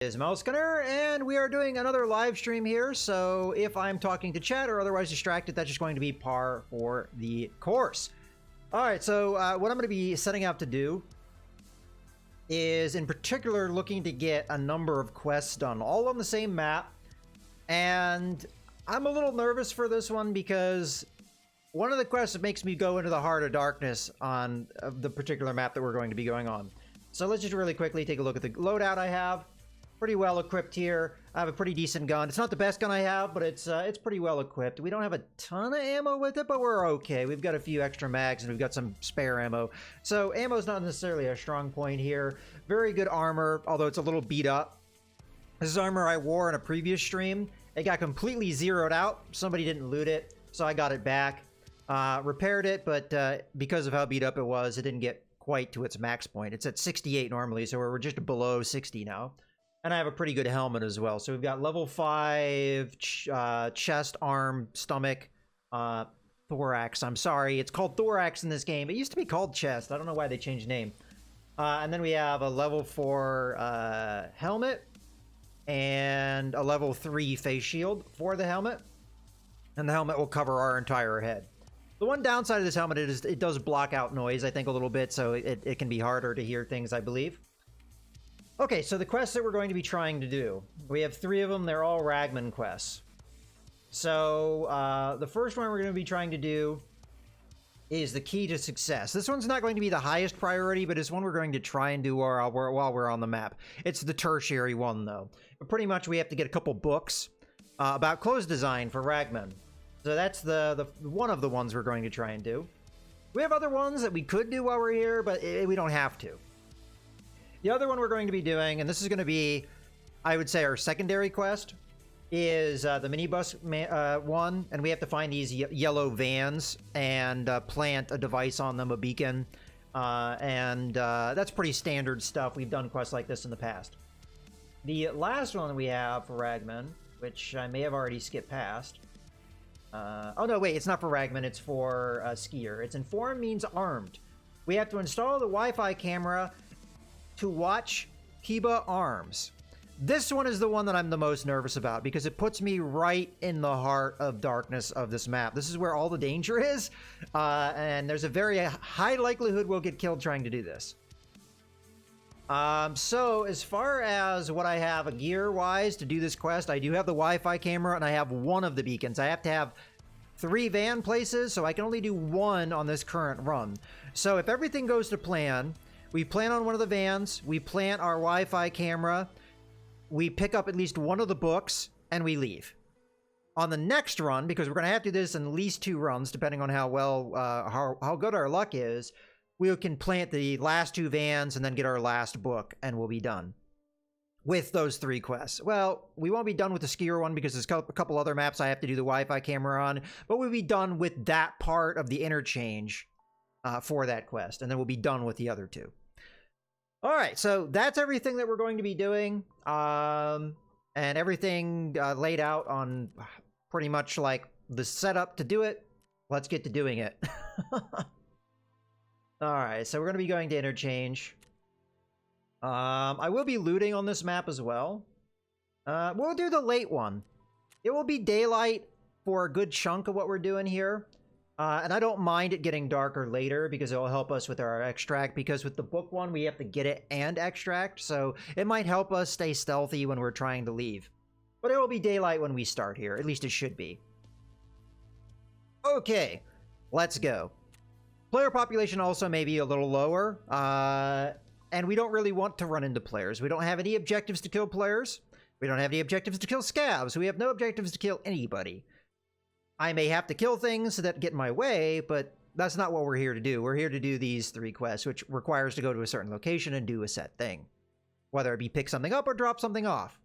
Is Mouse Gunner, and we are doing another live stream here. So if I'm talking to chat or otherwise distracted, that's just going to be par for the course. All right, so what I'm going to be setting out to do is in particular looking to get a number of quests done, all on the same map. And I'm a little nervous for this one because one of the quests that makes me go into the heart of darkness on the particular map that we're going to be going on. So let's just really quickly take a look at the loadout I have. Pretty well equipped here. I have a pretty decent gun. It's not the best gun I have, but it's pretty well equipped. We don't have a ton of ammo with it, but we're okay. We've got a few extra mags and we've got some spare ammo. So ammo is not necessarily a strong point here. Very good armor, although it's a little beat up. This is armor I wore in a previous stream. It got completely zeroed out. Somebody didn't loot it, so I got it back. Repaired it, but because of how beat up it was, it didn't get quite to its max point. It's at 68 normally, so we're just below 60 now. And I have a pretty good helmet as well. So we've got level 5 chest, arm, stomach, thorax. I'm sorry, it's called thorax in this game. It used to be called chest. I don't know why they changed name. And then we have a level 4 helmet and a level 3 face shield for the helmet. And the helmet will cover our entire head. The one downside of this helmet is it does block out noise, I think, a little bit. So it can be harder to hear things, I believe. Okay, so the quests that we're going to be trying to do. We have 3 of them. They're all Ragman quests. So the first one we're going to be trying to do is the key to success. This one's not going to be the highest priority, but it's one we're going to try and do while we're on the map. It's the tertiary one, though. But pretty much we have to get a couple books about clothes design for Ragman. So that's the one of the ones we're going to try and do. We have other ones that we could do while we're here, but we don't have to. The other one we're going to be doing, and this is going to be, I would say, our secondary quest, is the minibus one, and we have to find these yellow vans and plant a device on them, a beacon, and that's pretty standard stuff. We've done quests like this in the past. The last one we have for Ragman, which I may have already skipped past. Oh no, wait, it's not for Ragman, it's for Skier. It's informed means armed. We have to install the Wi-Fi camera to watch Kiba arms. This one is the one that I'm the most nervous about because it puts me right in the heart of darkness of this map. This is where all the danger is, and there's a very high likelihood we'll get killed trying to do this. So as far as what I have gear-wise to do this quest, I do have the Wi-Fi camera and I have one of the beacons. I have to have 3 van places, so I can only do 1 on this current run. So if everything goes to plan, we plan on one of the vans, we plant our Wi-Fi camera, we pick up at least one of the books, and we leave. On the next run, because we're going to have to do this in at least 2 runs, depending on how well, how good our luck is, we can plant the last 2 vans and then get our last book, and we'll be done with those 3 quests. Well, we won't be done with the skier one because there's a couple other maps I have to do the Wi-Fi camera on, but we'll be done with that part of the interchange for that quest, and then we'll be done with the other 2. All right, so that's everything that we're going to be doing, and everything laid out on pretty much like the setup to do it. Let's get to doing it. All right, so we're going to be going to interchange. I will be looting on this map as well. We'll do the late one. It will be daylight for a good chunk of what we're doing here. And I don't mind it getting darker later because it will help us with our extract, because with the book one, we have to get it and extract. So it might help us stay stealthy when we're trying to leave. But it will be daylight when we start here. At least it should be. Okay, let's go. Player population also may be a little lower. And we don't really want to run into players. We don't have any objectives to kill players. We don't have any objectives to kill scavs. We have no objectives to kill anybody. I may have to kill things that get in my way, but that's not what we're here to do. We're here to do these 3 quests, which requires to go to a certain location and do a set thing. Whether it be pick something up or drop something off.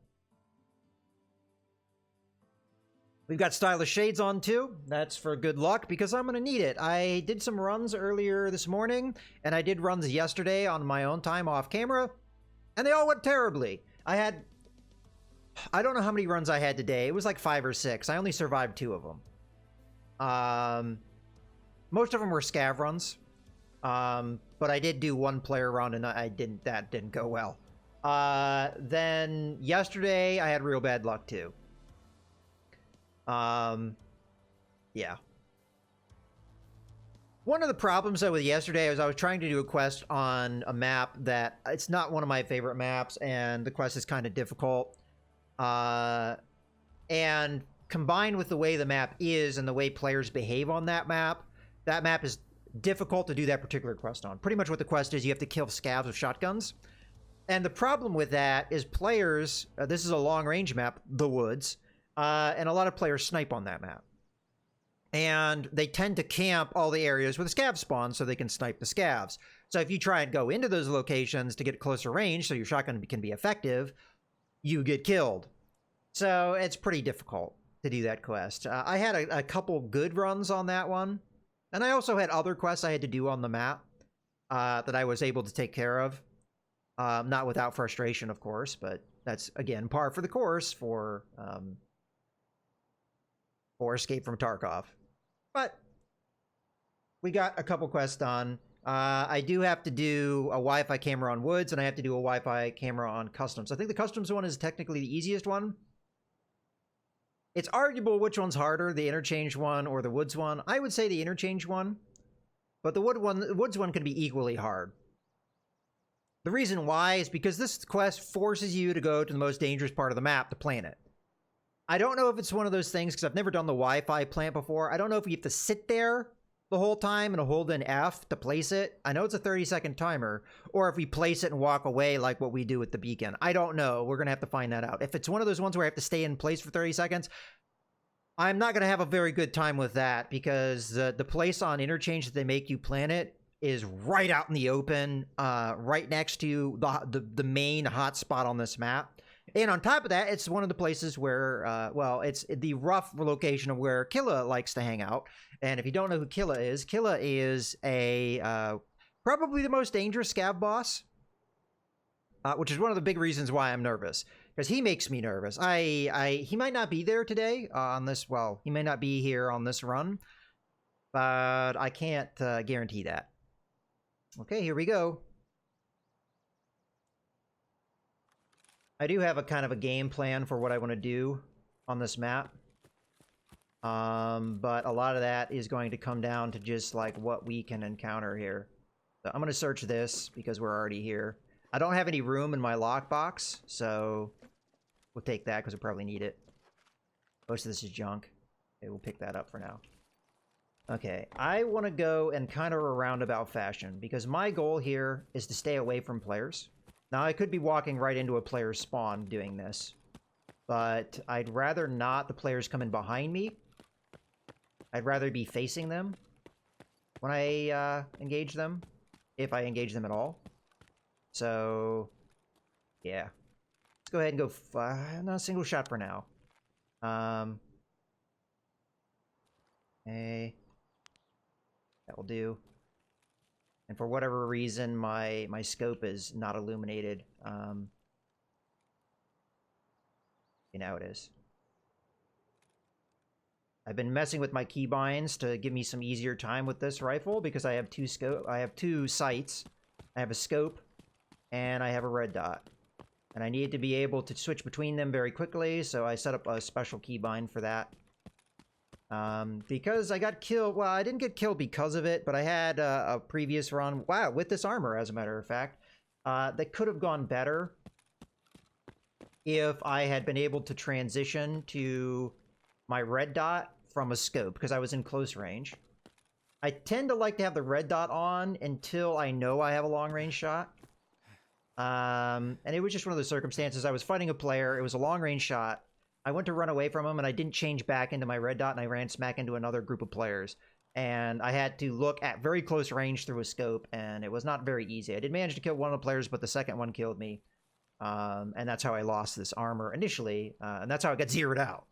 We've got stylish shades on too. That's for good luck because I'm going to need it. I did some runs earlier this morning, and I did runs yesterday on my own time off camera, and they all went terribly. I don't know how many runs I had today. It was like 5 or 6. I only survived 2 of them. Most of them were scav runs, but I did do 1 player run and that didn't go well. Then yesterday I had real bad luck too. Yeah. One of the problems though with yesterday was I was trying to do a quest on a map that it's not one of my favorite maps, and the quest is kind of difficult. And combined with the way the map is and the way players behave on that map is difficult to do that particular quest on. Pretty much what the quest is, you have to kill scavs with shotguns. And the problem with that is players, this is a long-range map, the woods, and a lot of players snipe on that map. And they tend to camp all the areas where the scavs spawn so they can snipe the scavs. So if you try and go into those locations to get closer range so your shotgun can be effective, you get killed. So it's pretty difficult to do that quest. I had a couple good runs on that one. And I also had other quests I had to do on the map that I was able to take care of. Not without frustration, of course, but that's, again, par for the course for Escape from Tarkov. But we got a couple quests done. I do have to do a Wi-Fi camera on woods, and I have to do a Wi-Fi camera on customs. I think the customs one is technically the easiest one. It's arguable which one's harder, the interchange one or the woods one. I would say the interchange one, but the woods one can be equally hard. The reason why is because this quest forces you to go to the most dangerous part of the map, the planet. I don't know if it's one of those things, because I've never done the Wi-Fi plant before. I don't know if you have to sit there the whole time and hold an F to place it. I know it's a 30-second timer, or if we place it and walk away like what we do with the beacon. I don't know. We're going to have to find that out. If it's one of those ones where I have to stay in place for 30 seconds, I'm not going to have a very good time with that, because the place on interchange that they make you plant it is right out in the open, right next to the main hotspot on this map. And on top of that, it's one of the places where, well, it's the rough location of where Killa likes to hang out. And if you don't know who Killa is a probably the most dangerous scav boss, which is one of the big reasons why I'm nervous, because he makes me nervous. He might not be there today on this. Well, he may not be here on this run, but I can't guarantee that. Okay, here we go. I do have a kind of a game plan for what I want to do on this map. But a lot of that is going to come down to just like what we can encounter here. So I'm going to search this because we're already here. I don't have any room in my lockbox, so we'll take that because we probably need it. Most of this is junk. Okay, we'll pick that up for now. Okay, I want to go in kind of a roundabout fashion because my goal here is to stay away from players. Now, I could be walking right into a player's spawn doing this, but I'd rather not the players come in behind me. I'd rather be facing them when I engage them, if I engage them at all. So, yeah. Let's go ahead and go not a single shot for now. Okay. That will do. And for whatever reason, my scope is not illuminated. Now it is. I've been messing with my keybinds to give me some easier time with this rifle because I have two sights. I have a scope and I have a red dot. And I need to be able to switch between them very quickly, so I set up a special keybind for that. Because I got killed, well, I didn't get killed because of it, but I had a previous run, wow, with this armor, as a matter of fact, that could have gone better if I had been able to transition to my red dot from a scope, because I was in close range. I tend to like to have the red dot on until I know I have a long-range shot. And it was just one of those circumstances. I was fighting a player, it was a long-range shot. I went to run away from him, and I didn't change back into my red dot, and I ran smack into another group of players. And I had to look at very close range through a scope, and it was not very easy. I did manage to kill one of the players, but the second one killed me. And that's how I lost this armor initially, and that's how it got zeroed out,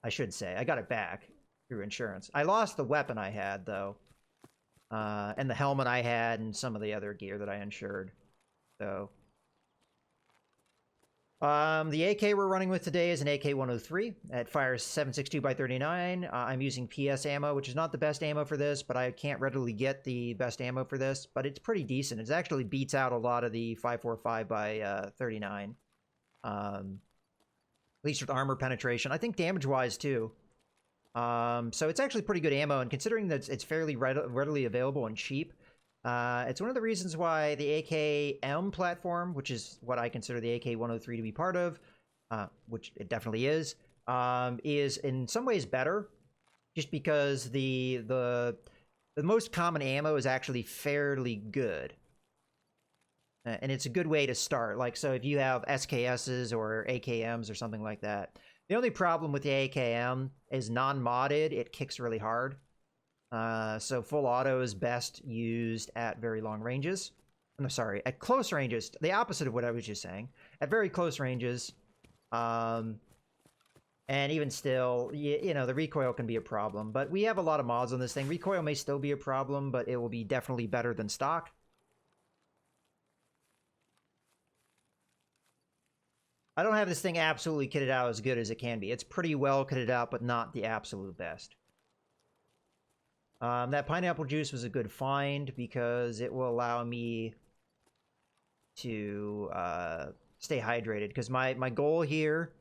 I should say. I got it back through insurance. I lost the weapon I had, though, and the helmet I had, and some of the other gear that I insured. So The AK we're running with today is an AK-103. It fires 7.62 by 39. I'm using PS ammo, which is not the best ammo for this, but I can't readily get the best ammo for this. But it's pretty decent. It actually beats out a lot of the 5.45 by 39. At least with armor penetration. I think damage-wise, too. So it's actually pretty good ammo, and considering that it's fairly readily available and cheap, it's one of the reasons why the AKM platform, which is what I consider the AK-103 to be part of, which it definitely is in some ways better, just because the most common ammo is actually fairly good. And it's a good way to start. Like, so if you have SKSs or AKMs or something like that, the only problem with the AKM is non-modded, it kicks really hard. So full auto is best used at very long ranges. I'm sorry, at close ranges, the opposite of what I was just saying. At very close ranges, and even still, you know, the recoil can be a problem. But we have a lot of mods on this thing. Recoil may still be a problem, but it will be definitely better than stock. I don't have this thing absolutely kitted out as good as it can be. It's pretty well kitted out, but not the absolute best. That pineapple juice was a good find because it will allow me to stay hydrated. Because my goal here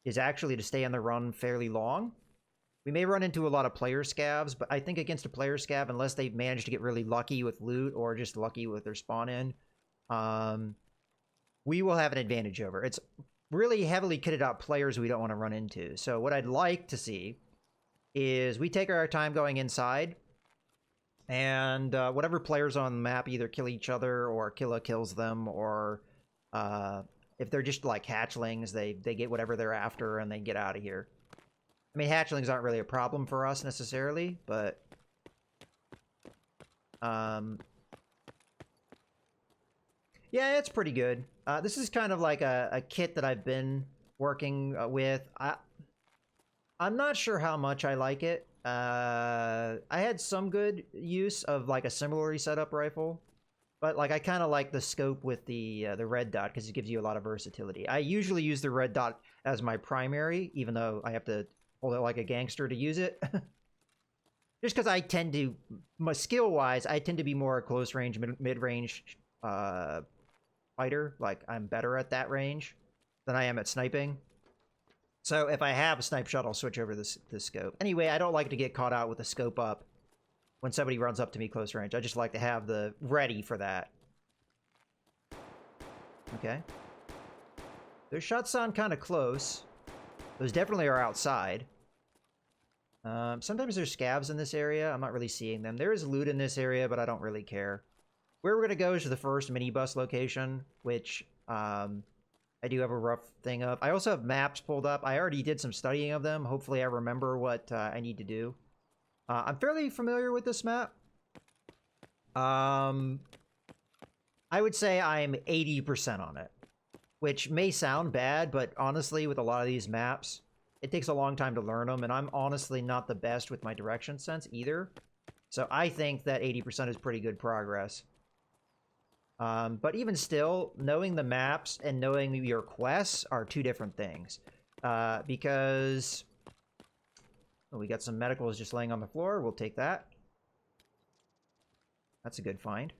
is actually to stay on the run fairly long. We may run into a lot of player scavs, but I think against a player scav, unless they've managed to get really lucky with loot or just lucky with their spawn in, we will have an advantage over. It's really heavily kitted out players we don't want to run into. So what I'd like to see is we take our time going inside, and whatever players on the map either kill each other or Killa kills them, or if they're just like hatchlings, they get whatever they're after and they get out of here. I mean, hatchlings aren't really a problem for us necessarily, but yeah, it's pretty good. This is kind of like a kit that I've been working with. I'm not sure how much I like it. I had some good use of like a similarly set up rifle, but like I kind of like the scope with the red dot because it gives you a lot of versatility. I usually use the red dot as my primary, even though I have to hold it like a gangster to use it. Just because I tend to, skill-wise, I tend to be more a close range, mid-range fighter. Like, I'm better at that range than I am at sniping. So if I have a snipe shot, I'll switch over this scope. Anyway, I don't like to get caught out with the scope up when somebody runs up to me close range. I just like to have the ready for that. Okay. Those shots sound kind of close. Those definitely are outside. Sometimes there's scavs in this area. I'm not really seeing them. There is loot in this area, but I don't really care. Where we're going to go is to the first minibus location, which I do have a rough thing of. I also have maps pulled up. I already did some studying of them. Hopefully I remember what I need to do. I'm fairly familiar with this map. I would say I'm 80% on it, which may sound bad, but honestly, with a lot of these maps, it takes a long time to learn them, and I'm honestly not the best with my direction sense either. So I think that 80% is pretty good progress. But even still, knowing the maps and knowing your quests are two different things. Because we got some medicals just laying on the floor. We'll take that. That's a good find.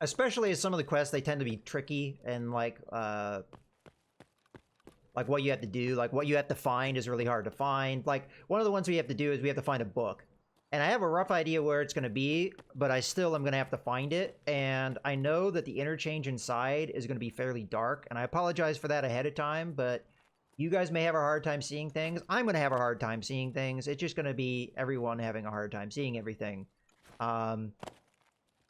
Especially as some of the quests, they tend to be tricky and like what you have to do, like what you have to find is really hard to find. Like one of the ones we have to do is we have to find a book. And I have a rough idea where it's going to be, but I still am going to have to find it. And I know that the interchange inside is going to be fairly dark. And I apologize for that ahead of time, but you guys may have a hard time seeing things. I'm going to have a hard time seeing things. It's just going to be everyone having a hard time seeing everything.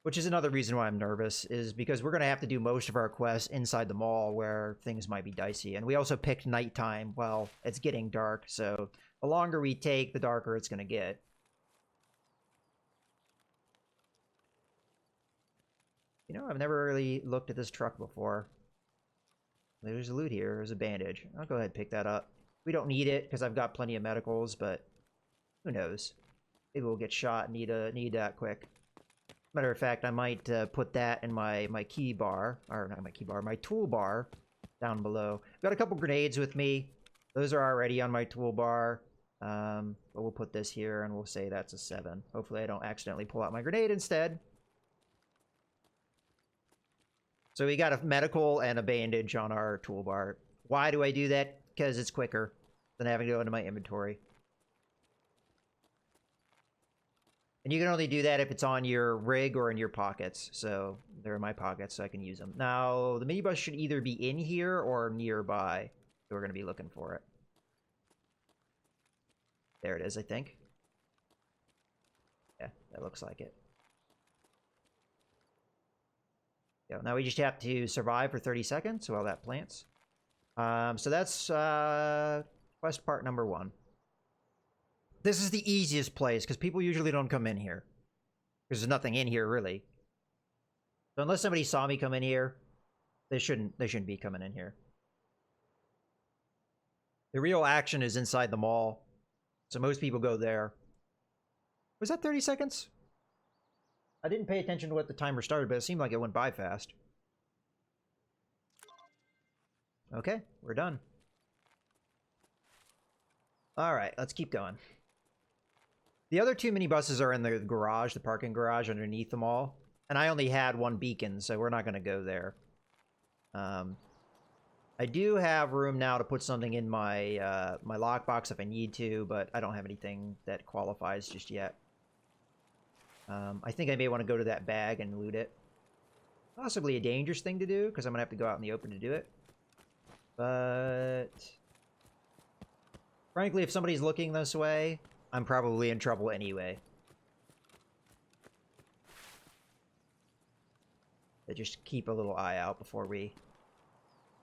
Which is another reason why I'm nervous, is because we're going to have to do most of our quests inside the mall where things might be dicey. And we also picked nighttime. Well, it's getting dark, so the longer we take, the darker it's going to get. You know, I've never really looked at this truck before. There's a loot here. There's a bandage. I'll go ahead and pick that up. We don't need it because I've got plenty of medicals, but who knows? Maybe we'll get shot and need that quick. Matter of fact, I might put that in my key bar, or not my key bar, my toolbar down below. I've got a couple grenades with me. Those are already on my toolbar. But we'll put this here and we'll say that's a 7. Hopefully I don't accidentally pull out my grenade instead. So we got a medical and a bandage on our toolbar. Why do I do that? Because it's quicker than having to go into my inventory. And you can only do that if it's on your rig or in your pockets. So they're in my pockets, so I can use them. Now, the minibus should either be in here or nearby. So we're going to be looking for it. There it is, I think. Yeah, that looks like it. Yeah, now we just have to survive for 30 seconds while that plants. So that's quest part number 1. This is the easiest place, because people usually don't come in here. Because there's nothing in here, really. So unless somebody saw me come in here, they shouldn't be coming in here. The real action is inside the mall. So most people go there. Was that 30 seconds? I didn't pay attention to what the timer started, but it seemed like it went by fast. Okay, we're done. Alright, let's keep going. The other 2 minibuses are in the garage, the parking garage underneath them all. And I only had 1 beacon, so we're not going to go there. I do have room now to put something in my my lockbox if I need to, but I don't have anything that qualifies just yet. I think I may want to go to that bag and loot it. Possibly a dangerous thing to do, because I'm going to have to go out in the open to do it. But frankly, if somebody's looking this way, I'm probably in trouble anyway. So just keep a little eye out before we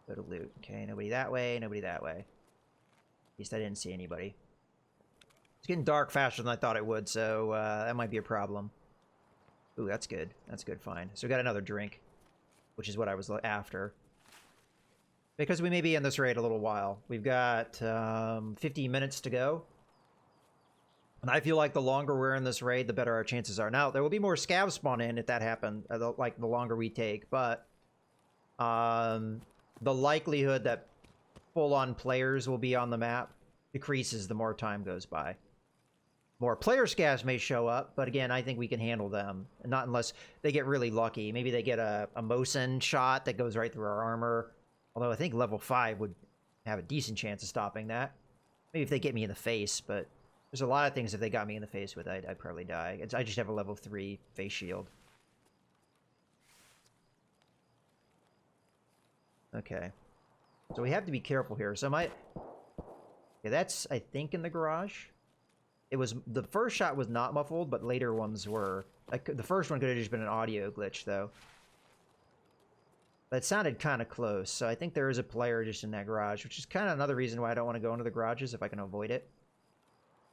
go to loot. Okay, nobody that way, nobody that way. At least I didn't see anybody. It's getting dark faster than I thought it would, so that might be a problem. Ooh, that's good. That's good, fine. So we got another drink, which is what I was after. Because we may be in this raid a little while. We've got 15 minutes to go. And I feel like the longer we're in this raid, the better our chances are. Now, there will be more scavs spawn in if that happens, like the longer we take, but the likelihood that full-on players will be on the map decreases the more time goes by. More player scavs may show up, but again, I think we can handle them. Not unless they get really lucky. Maybe they get a Mosin shot that goes right through our armor. Although I think level 5 would have a decent chance of stopping that. Maybe if they get me in the face, but there's a lot of things if they got me in the face with, I'd probably die. I just have a level 3 face shield. Okay. So we have to be careful here. So okay, that's, I think, in the garage. It was, the first shot was not muffled, but later ones were. The first one could have just been an audio glitch, though. But it sounded kind of close, so I think there is a player just in that garage, which is kind of another reason why I don't want to go into the garages if I can avoid it.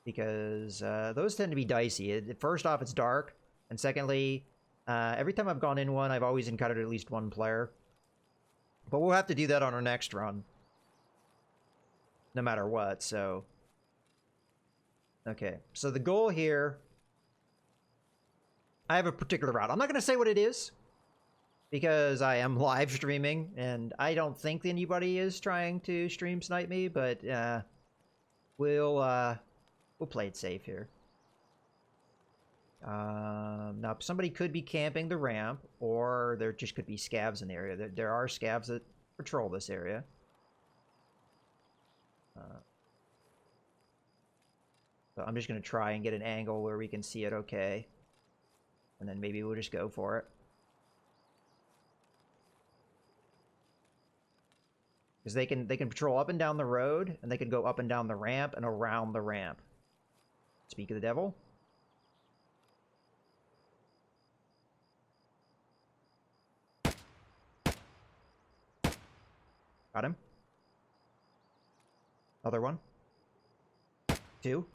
Because those tend to be dicey. First off, it's dark, and secondly, every time I've gone in one, I've always encountered at least one player. But we'll have to do that on our next run. No matter what, so... Okay, so the goal here... I have a particular route. I'm not going to say what it is, because I am live streaming, and I don't think anybody is trying to stream snipe me, but we'll play it safe here. Now, somebody could be camping the ramp, or there just could be scavs in the area. There are scavs that patrol this area. So I'm just going to try and get an angle where we can see it okay. And then maybe we'll just go for it. Because they can patrol up and down the road, and they can go up and down the ramp and around the ramp. Speak of the devil. Got him. Other one. 2.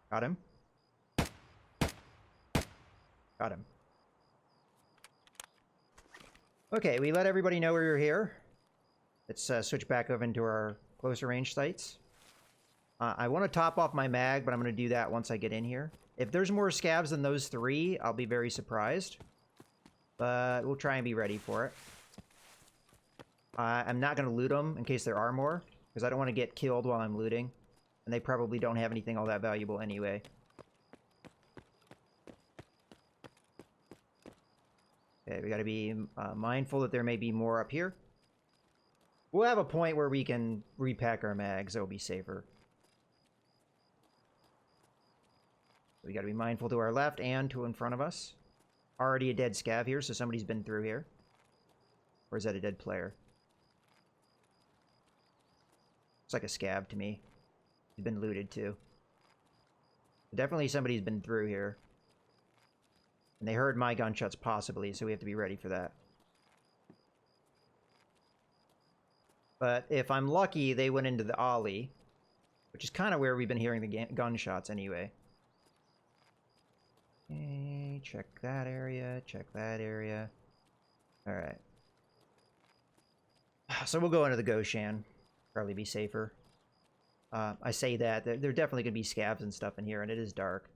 Got him. Got him. Okay, we let everybody know we were here. Let's switch back over into our closer range sights. I want to top off my mag, but I'm going to do that once I get in here. If there's more scavs than those 3, I'll be very surprised. But we'll try and be ready for it. I'm not going to loot them in case there are more, because I don't want to get killed while I'm looting. And they probably don't have anything all that valuable anyway. Okay, we got to be mindful that there may be more up here. We'll have a point where we can repack our mags. That'll be safer. We got to be mindful to our left and to in front of us. Already a dead scav here, so somebody's been through here. Or is that a dead player? It's like a scav to me. He's been looted too. Definitely somebody's been through here. And they heard my gunshots possibly, so we have to be ready for that. But if I'm lucky, they went into the alley, which is kind of where we've been hearing the gunshots anyway. Okay, check that area, check that area. Alright. So we'll go into the Goshan. Probably be safer. I say that. There definitely going to be scavs and stuff in here, and it is dark.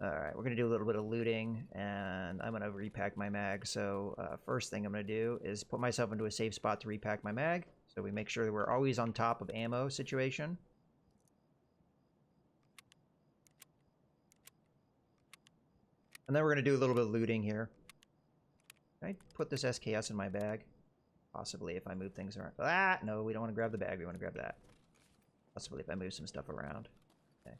Alright, we're going to do a little bit of looting, and I'm going to repack my mag. So first thing I'm going to do is put myself into a safe spot to repack my mag. So we make sure that we're always on top of ammo situation. And then we're going to do a little bit of looting here. Can I put this SKS in my bag? Possibly if I move things around. Ah, no, we don't want to grab the bag. We want to grab that. Possibly if I move some stuff around. Okay.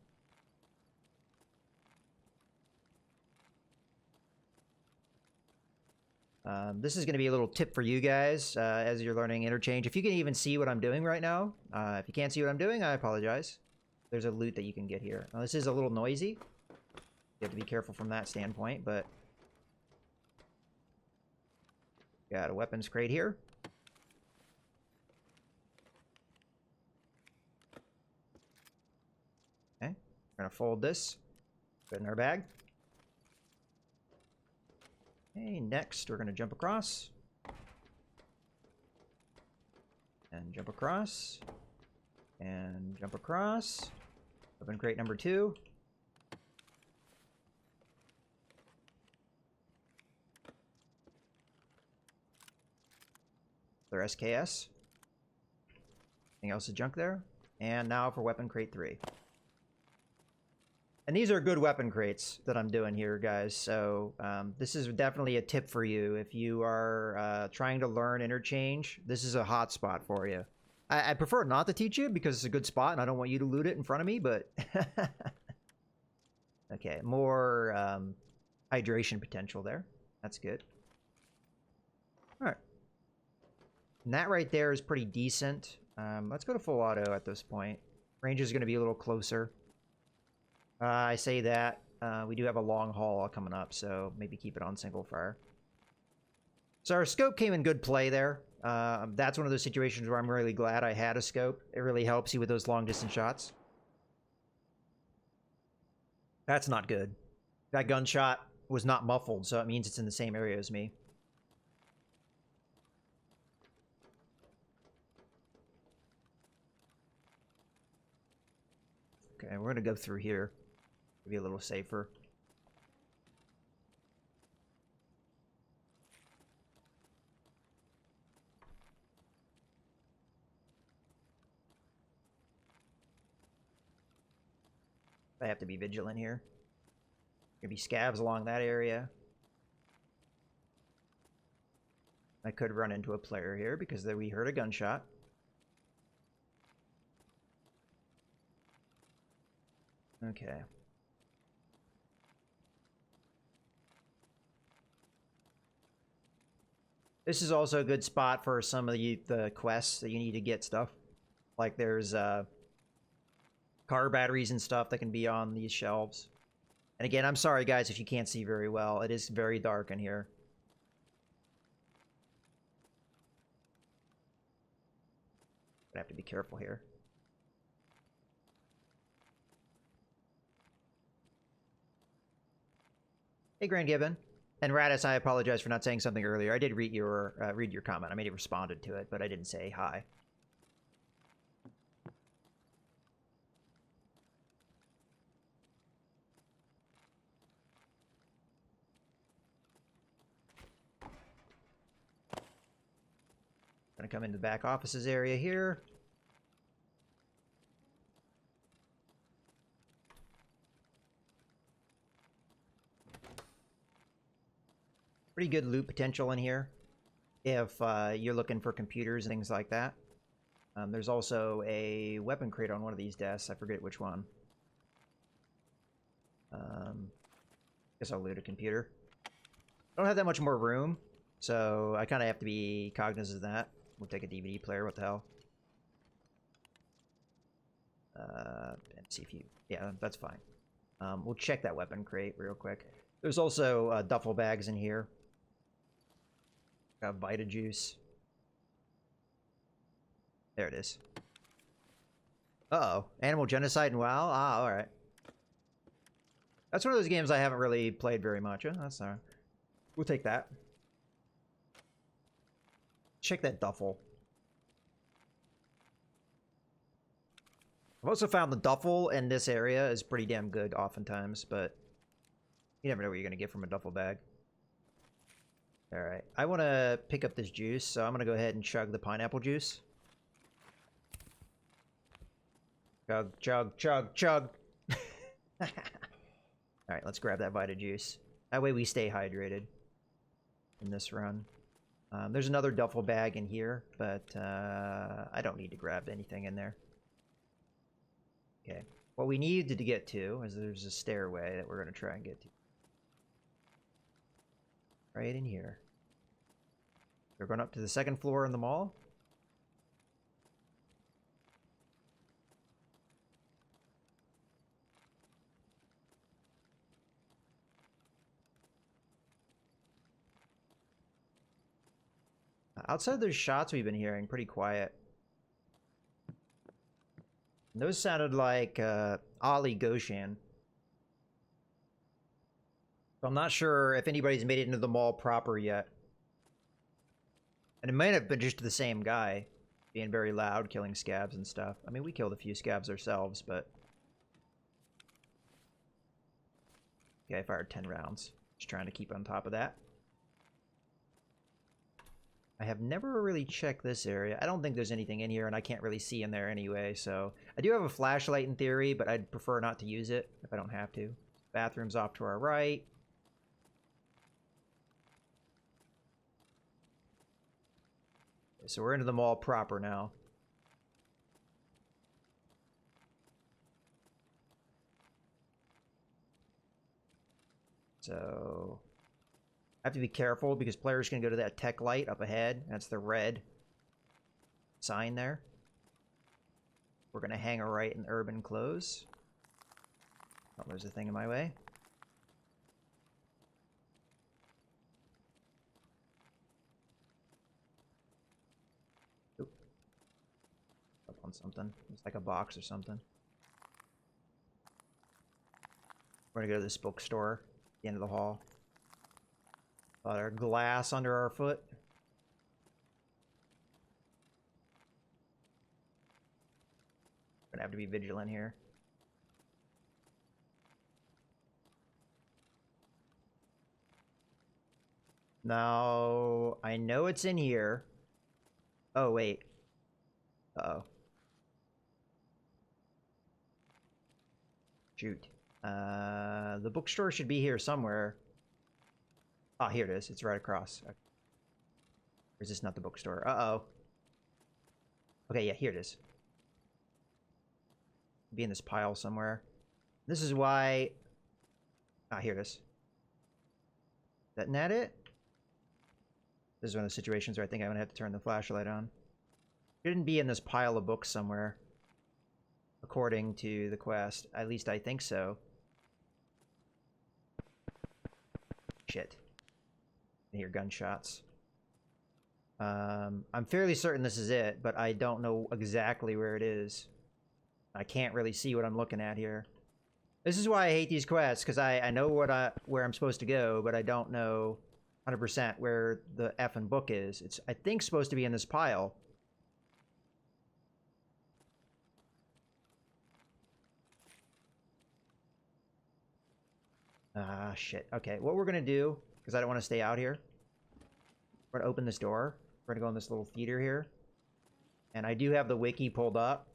This is going to be a little tip for you guys as you're learning interchange. If you can even see what I'm doing right now, if you can't see what I'm doing, I apologize. There's a loot that you can get here. Now, this is a little noisy. You have to be careful from that standpoint, but got a weapons crate here. Okay, we're gonna fold this, put it in our bag. Okay, next we're gonna jump across. And jump across. And jump across. Weapon crate number 2. Their SKS. Anything else is junk there? And now for weapon crate 3. And these are good weapon crates that I'm doing here, guys. So this is definitely a tip for you. If you are trying to learn interchange, this is a hot spot for you. I prefer not to teach you because it's a good spot and I don't want you to loot it in front of me, but... Okay, more hydration potential there. That's good. Alright. And that right there is pretty decent. Let's go to full auto at this point. Range is going to be a little closer. I say that. We do have a long haul coming up, so maybe keep it on single fire. So our scope came in good play there. That's one of those situations where I'm really glad I had a scope. It really helps you with those long distance shots. That's not good. That gunshot was not muffled, so it means it's in the same area as me. Okay, we're gonna go through here. Be a little safer. I have to be vigilant here. There'll be scavs along that area. I could run into a player here because we heard a gunshot. Okay. This is also a good spot for some of the quests that you need to get stuff. Like there's car batteries and stuff that can be on these shelves. And again, I'm sorry guys if you can't see very well. It is very dark in here. I have to be careful here. Hey, Grand Gibbon. And Radis, I apologize for not saying something earlier. I did read your comment. I may have responded to it, but I didn't say hi. Gonna come into the back offices area here. Pretty good loot potential in here if you're looking for computers and things like that. There's also a weapon crate on one of these desks. I forget which one. Guess I'll loot a computer. I don't have that much more room, so I kind of have to be cognizant of that. We'll take a DVD player. What the hell? And see if you... Yeah, that's fine. We'll check that weapon crate real quick. There's also duffel bags in here. Got Vita Juice. There it is. Uh-oh. Animal Genocide and WoW? Ah, alright. That's one of those games I haven't really played very much. That's alright. We'll take that. Check that duffel. I've also found the duffel in this area is pretty damn good oftentimes, but you never know what you're going to get from a duffel bag. Alright. I want to pick up this juice, so I'm going to go ahead and chug the pineapple juice. Chug, chug, chug, chug. Alright, let's grab that Vita Juice. That way we stay hydrated in this run. There's another duffel bag in here, but I don't need to grab anything in there. Okay. What we needed to get to is there's a stairway that we're going to try and get to. Right in here. We're going up to the second floor in the mall. Outside those shots we've been hearing, pretty quiet. Those sounded like Ali Goshan. So I'm not sure if anybody's made it into the mall proper yet. And it might have been just the same guy being very loud, killing scabs and stuff. I mean, we killed a few scabs ourselves, but... Okay, I fired 10 rounds. Just trying to keep on top of that. I have never really checked this area. I don't think there's anything in here, and I can't really see in there anyway, so... I do have a flashlight in theory, but I'd prefer not to use it if I don't have to. Bathroom's off to our right. So we're into the mall proper now. So... I have to be careful because players can go to that tech light up ahead. That's the red sign there. We're going to hang a right in urban clothes. Oh, there's a thing in my way. Oop. Up on something. It's like a box or something. We're going to go to this bookstore at the end of the hall. Got our glass under our foot. Gonna have to be vigilant here. Now, I know it's in here. Oh, wait. Uh-oh. Shoot. The bookstore should be here somewhere. Ah, here it is. It's right across. Or is this not the bookstore? Uh-oh. Okay, yeah, here it is. Be in this pile somewhere. This is why... Ah, here it is. Isn't that it? This is one of the situations where I think I'm going to have to turn the flashlight on. It shouldn't be in this pile of books somewhere. According to the quest. At least I think so. Shit. I hear gunshots. I'm fairly certain this is it, but I don't know exactly where it is. I can't really see what I'm looking at here. This is why I hate these quests, because I know where I'm supposed to go, but I don't know 100% where the effing book is. It's, I think, supposed to be in this pile. Ah, shit. Okay, what we're gonna do, because I don't want to stay out here, we're gonna open this door. We're gonna go in this little theater here. And I do have the wiki pulled up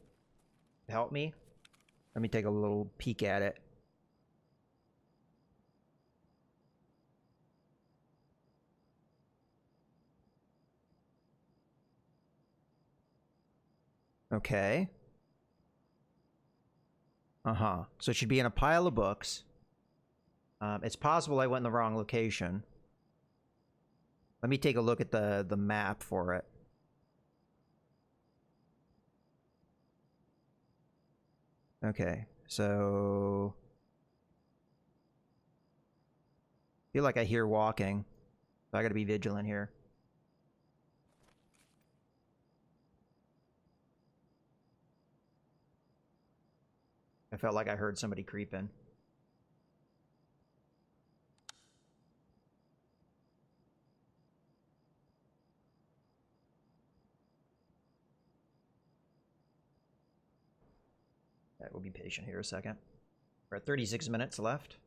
to help me. Let me take a little peek at it. Okay. Uh-huh. So it should be in a pile of books. It's possible I went in the wrong location. Let me take a look at the map for it. Okay, so... I feel like I hear walking. So I gotta be vigilant here. I felt like I heard somebody creeping. Right, we'll be patient here a second. We're at 36 minutes left.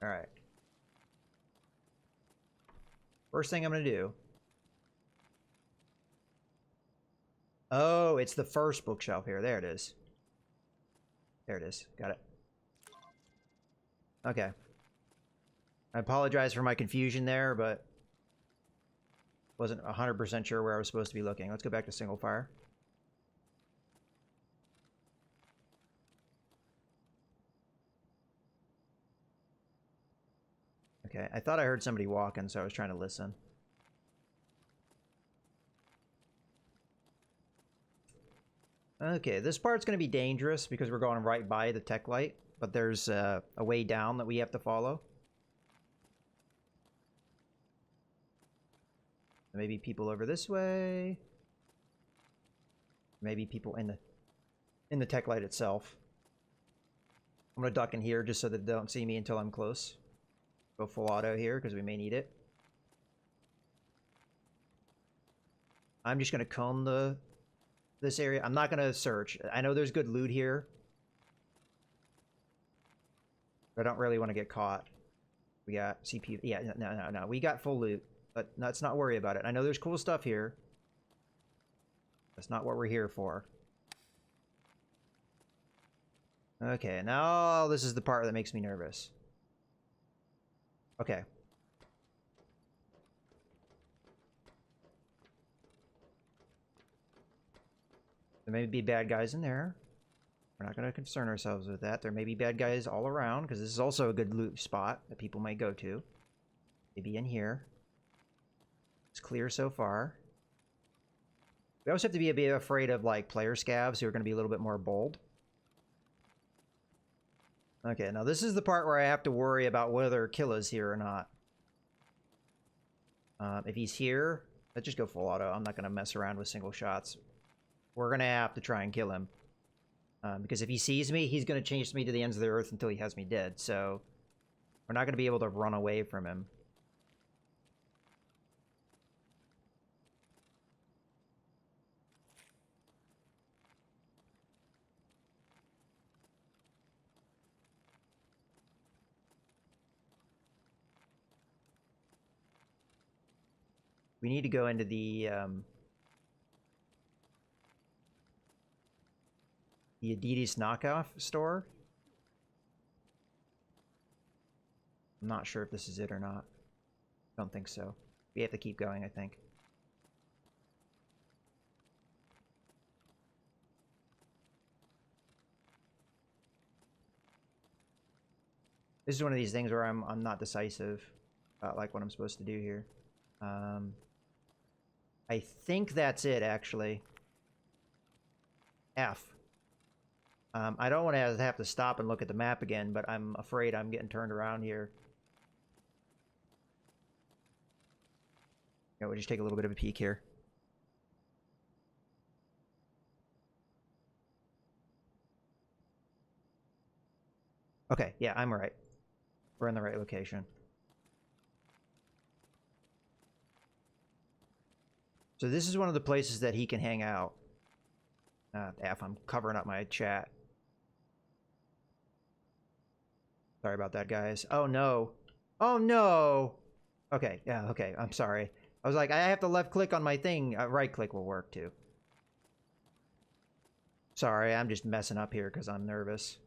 All right. First thing I'm going to do. Oh, it's the first bookshelf here. There it is. There it is. Got it. Okay. I apologize for my confusion there, but wasn't 100% sure where I was supposed to be looking. Let's go back to single fire. Okay, I thought I heard somebody walking, so I was trying to listen. Okay, this part's going to be dangerous because we're going right by the tech light, but there's a way down that we have to follow. Maybe people over this way. Maybe people in the tech light itself. I'm going to duck in here just so that they don't see me until I'm close. Go full auto here because we may need it. I'm just going to comb this area. I'm not going to search. I know there's good loot here. But I don't really want to get caught. We got CPU. Yeah, no. We got full loot. But let's not worry about it. I know there's cool stuff here. That's not what we're here for. Okay, now this is the part that makes me nervous. Okay. There may be bad guys in there. We're not going to concern ourselves with that. There may be bad guys all around, because this is also a good loot spot that people might go to. Maybe in here. It's clear so far. We also have to be a bit afraid of, like, player scavs who are going to be a little bit more bold. Okay, now this is the part where I have to worry about whether Killa's here or not. If he's here, let's just go full auto. I'm not going to mess around with single shots. We're going to have to try and kill him. Because if he sees me, he's going to chase me to the ends of the earth until he has me dead. So we're not going to be able to run away from him. We need to go into the Adidas knockoff store. I'm not sure if this is it or not. Don't think so. We have to keep going, I think. This is one of these things where I'm not decisive about like what I'm supposed to do here. I think that's it, actually. F. I don't want to have to stop and look at the map again, but I'm afraid I'm getting turned around here. Yeah, we'll just take a little bit of a peek here. Okay, yeah, I'm right. We're in the right location. So this is one of the places that he can hang out. F, I'm covering up my chat. Sorry about that, guys. Oh, no. Oh, no! Okay, yeah, okay, I'm sorry. I was like, I have to left-click on my thing. Right-click will work, too. Sorry, I'm just messing up here because I'm nervous.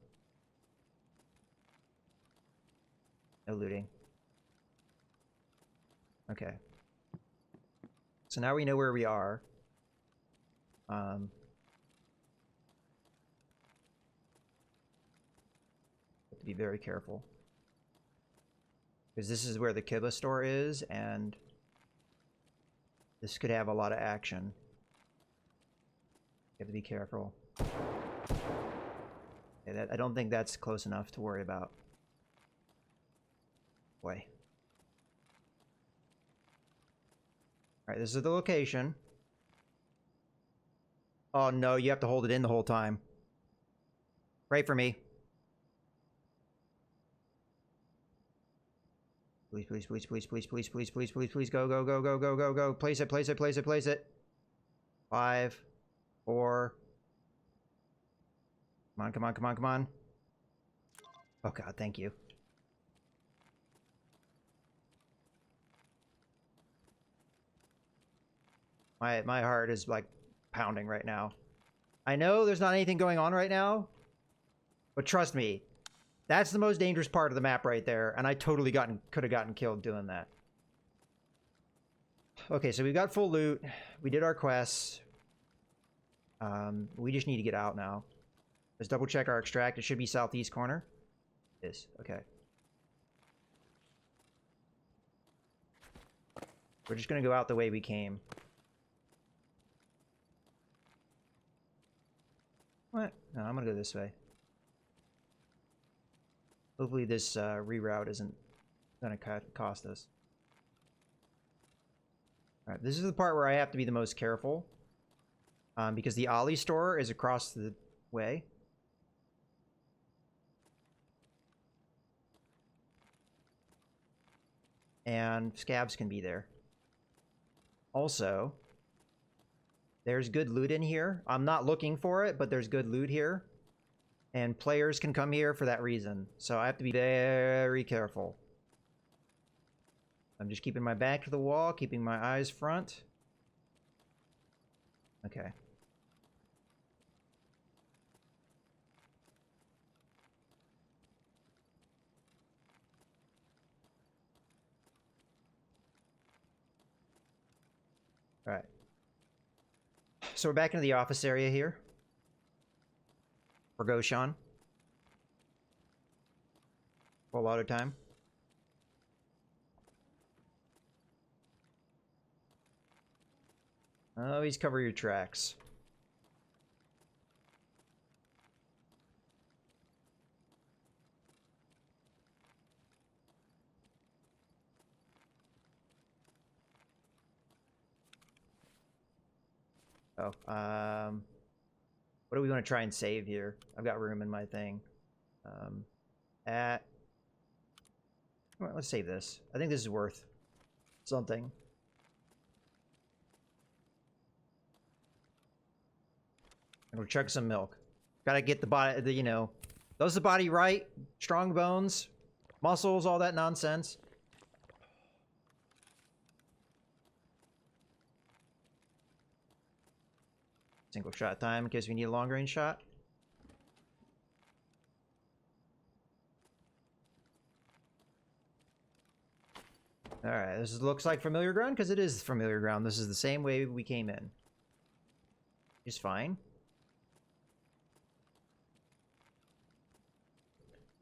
No looting. Okay. So now we know where we are. Have to be very careful. Because this is where the Kibba store is, and this could have a lot of action. You have to be careful. Okay, I don't think that's close enough to worry about. Boy. Alright, this is the location. Oh no, you have to hold it in the whole time. Pray for me. Please, please, please, please, please, please, please, please, please, please, go, go, go, go, go, go, go. Place it, place it, place it, place it. 5, 4. Come on, come on, come on, come on. Oh god, thank you. My heart is like pounding right now. I know there's not anything going on right now, but trust me, that's the most dangerous part of the map right there, and I totally could have gotten killed doing that. Okay, so we got full loot. We did our quests. We just need to get out now. Let's double check our extract. It should be southeast corner. It is. Okay. We're just gonna go out the way we came. What? No, I'm gonna go this way. Hopefully this reroute isn't gonna cost us. Alright, this is the part where I have to be the most careful. Because the Ollie store is across the way. And scabs can be there. Also, there's good loot in here. I'm not looking for it, but there's good loot here. And players can come here for that reason. So I have to be very careful. I'm just keeping my back to the wall, keeping my eyes front. Okay. All right. So we're back into the office area here. For Goshan. Full auto time. Always cover your tracks. Oh, what do we want to try and save here? I've got room in my thing. Well, let's save this. I think this is worth something. And we'll chug some milk. Gotta get the body, you know, does the body right, strong bones, muscles, all that nonsense. Single shot time in case we need a long range shot. Alright, this looks like familiar ground because it is familiar ground. This is the same way we came in. Just fine.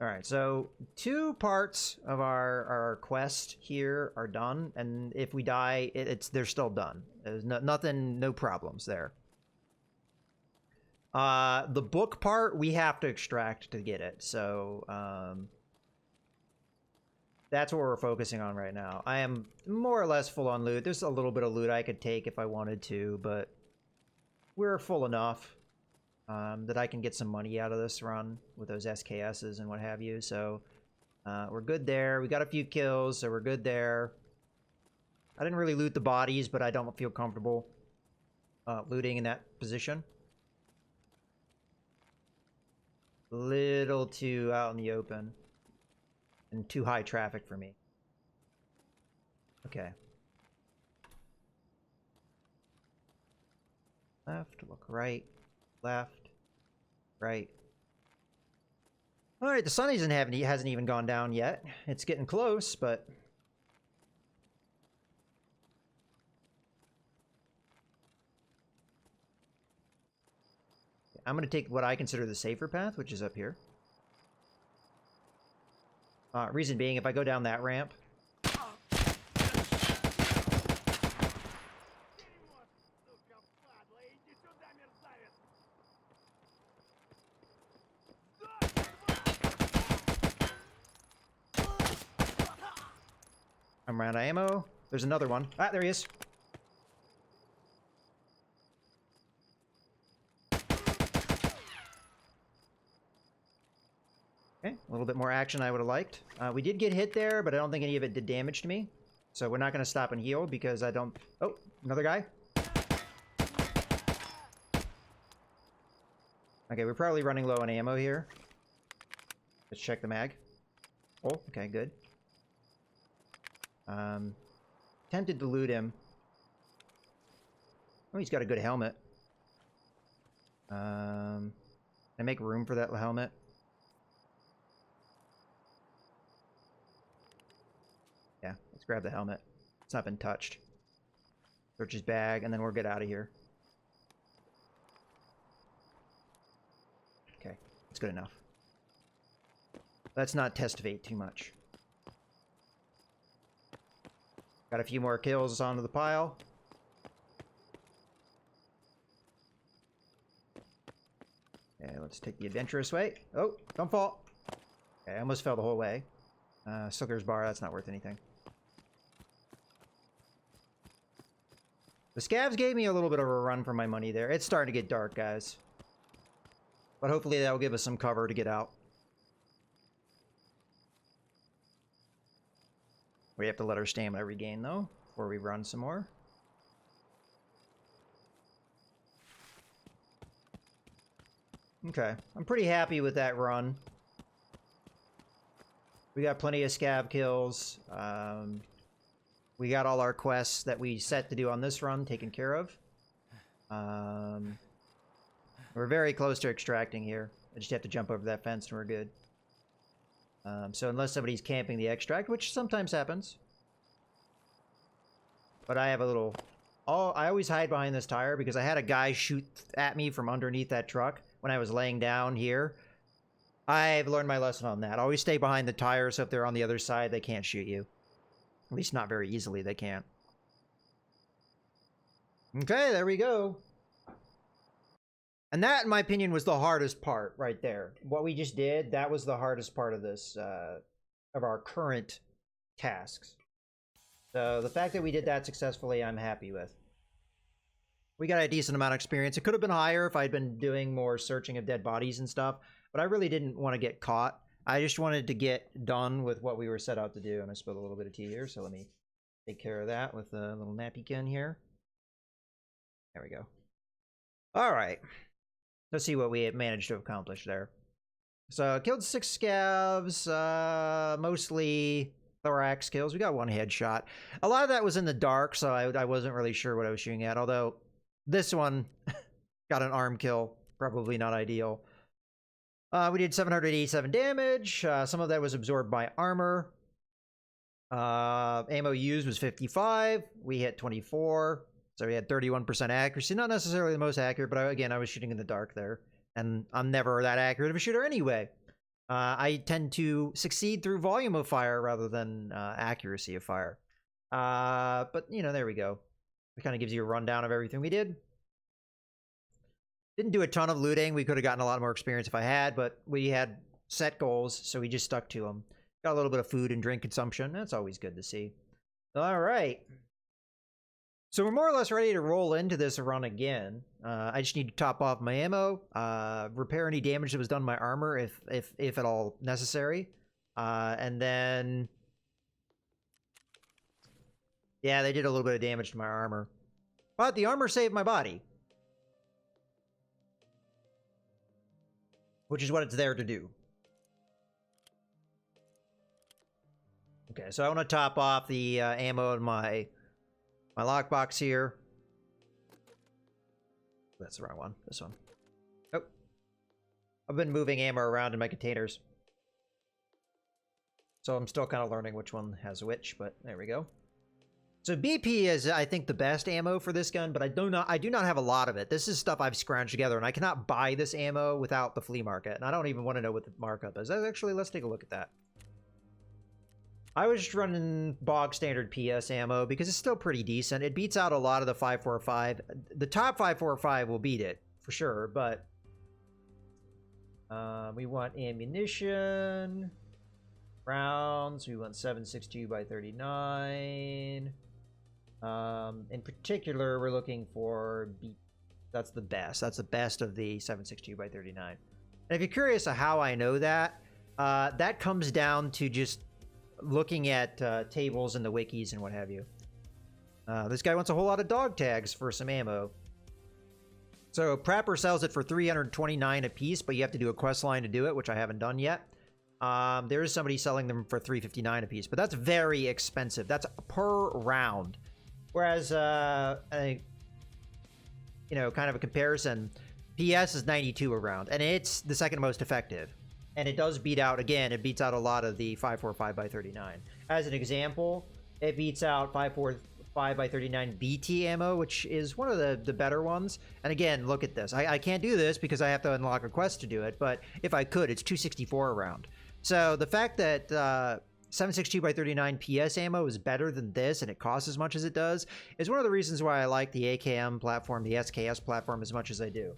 Alright, so 2 parts of our quest here are done, and if we die, they're still done. There's nothing, no problems there. The book part, we have to extract to get it, so that's what we're focusing on right now. I am more or less full on loot. There's a little bit of loot I could take if I wanted to, but we're full enough that I can get some money out of this run with those SKSs and what have you. So we're good there. We got a few kills, so we're good there. I didn't really loot the bodies, but I don't feel comfortable looting in that position. Little too out in the open. And too high traffic for me. Okay. Left, look right, left, right. All right, the sun hasn't even gone down yet. It's getting close, but I'm going to take what I consider the safer path, which is up here. Reason being, if I go down that ramp, I'm out of ammo. There's another one. Ah, there he is. Okay, a little bit more action I would have liked. We did get hit there, but I don't think any of it did damage to me. So we're not going to stop and heal because I don't... Oh, another guy. Okay, we're probably running low on ammo here. Let's check the mag. Oh, okay, good. Tempted to loot him. Oh, he's got a good helmet. Can I make room for that helmet? Yeah, let's grab the helmet. It's not been touched. Search his bag, and then we'll get out of here. Okay, that's good enough. Let's not testivate too much. Got a few more kills onto the pile. Okay, let's take the adventurous way. Oh, don't fall. Okay, I almost fell the whole way. Sucker's bar, that's not worth anything. The scavs gave me a little bit of a run for my money there. It's starting to get dark, guys. But hopefully that will give us some cover to get out. We have to let our stamina regain, though, before we run some more. Okay, I'm pretty happy with that run. We got plenty of scav kills. We got all our quests that we set to do on this run taken care of. We're very close to extracting here. I just have to jump over that fence and we're good. So unless somebody's camping the extract, which sometimes happens. But I have a little... Oh, I always hide behind this tire because I had a guy shoot at me from underneath that truck when I was laying down here. I've learned my lesson on that. Always stay behind the tire so if they're on the other side, they can't shoot you. At least not very easily, they can't. Okay, there we go. And that, in my opinion, was the hardest part right there. What we just did, that was the hardest part of this, of our current tasks. So the fact that we did that successfully, I'm happy with. We got a decent amount of experience. It could have been higher if I'd been doing more searching of dead bodies and stuff, but I really didn't want to get caught. I just wanted to get done with what we were set out to do, and I spilled a little bit of tea here, so let me take care of that with a little napkin here. There we go. All right. Let's see what we had managed to accomplish there. So, killed 6 scavs, mostly thorax kills. We got 1 headshot. A lot of that was in the dark, so I wasn't really sure what I was shooting at, although this one got an arm kill. Probably not ideal. We did 787 damage. Some of that was absorbed by armor. Ammo used was 55. We hit 24. So we had 31% accuracy. Not necessarily the most accurate, but again, I was shooting in the dark there. And I'm never that accurate of a shooter anyway. I tend to succeed through volume of fire rather than accuracy of fire. But, you know, there we go. It kind of gives you a rundown of everything we did. Didn't do a ton of looting. We could have gotten a lot more experience if I had, but we had set goals, so we just stuck to them. Got a little bit of food and drink consumption. That's always good to see. All right. So we're more or less ready to roll into this run again. I just need to top off my ammo, repair any damage that was done to my armor if at all necessary. And then... Yeah, they did a little bit of damage to my armor. But the armor saved my body. which is what it's there to do. Okay, so I want to top off the ammo in my lockbox here. That's the wrong one. This one. Oh. I've been moving ammo around in my containers. So I'm still kind of learning which one has which, but there we go. So BP is, I think, the best ammo for this gun, but I do not have a lot of it. This is stuff I've scrounged together, and I cannot buy this ammo without the flea market. And I don't even want to know what the markup is. Actually, let's take a look at that. I was just running bog standard PS ammo because it's still pretty decent. It beats out a lot of the 5.45. The top 5.45 will beat it for sure, but we want ammunition, rounds. We want 7.62 by 39. In particular, we're looking for that's the best. That's the best of the 7.62 by 39. And if you're curious of how I know that, that comes down to just looking at tables and the wikis and what have you. This guy wants a whole lot of dog tags for some ammo. So Prapper sells it for $329 a piece, but you have to do a quest line to do it, which I haven't done yet. There is somebody selling them for $359 a piece, but that's very expensive. That's per round. Whereas, you know, kind of a comparison, PS is 92 a round, and it's the second most effective. And it does beat out, again, it beats out a lot of the 5.45 by 39. As an example, it beats out 5.45 by 39 BT ammo, which is one of the better ones. And again, look at this. I can't do this because I have to unlock a quest to do it, but if I could, it's 264 a round. So the fact that 7.62 by 39 PS ammo is better than this and it costs as much as it does is one of the reasons why I like the AKM platform, the SKS platform, as much as I do.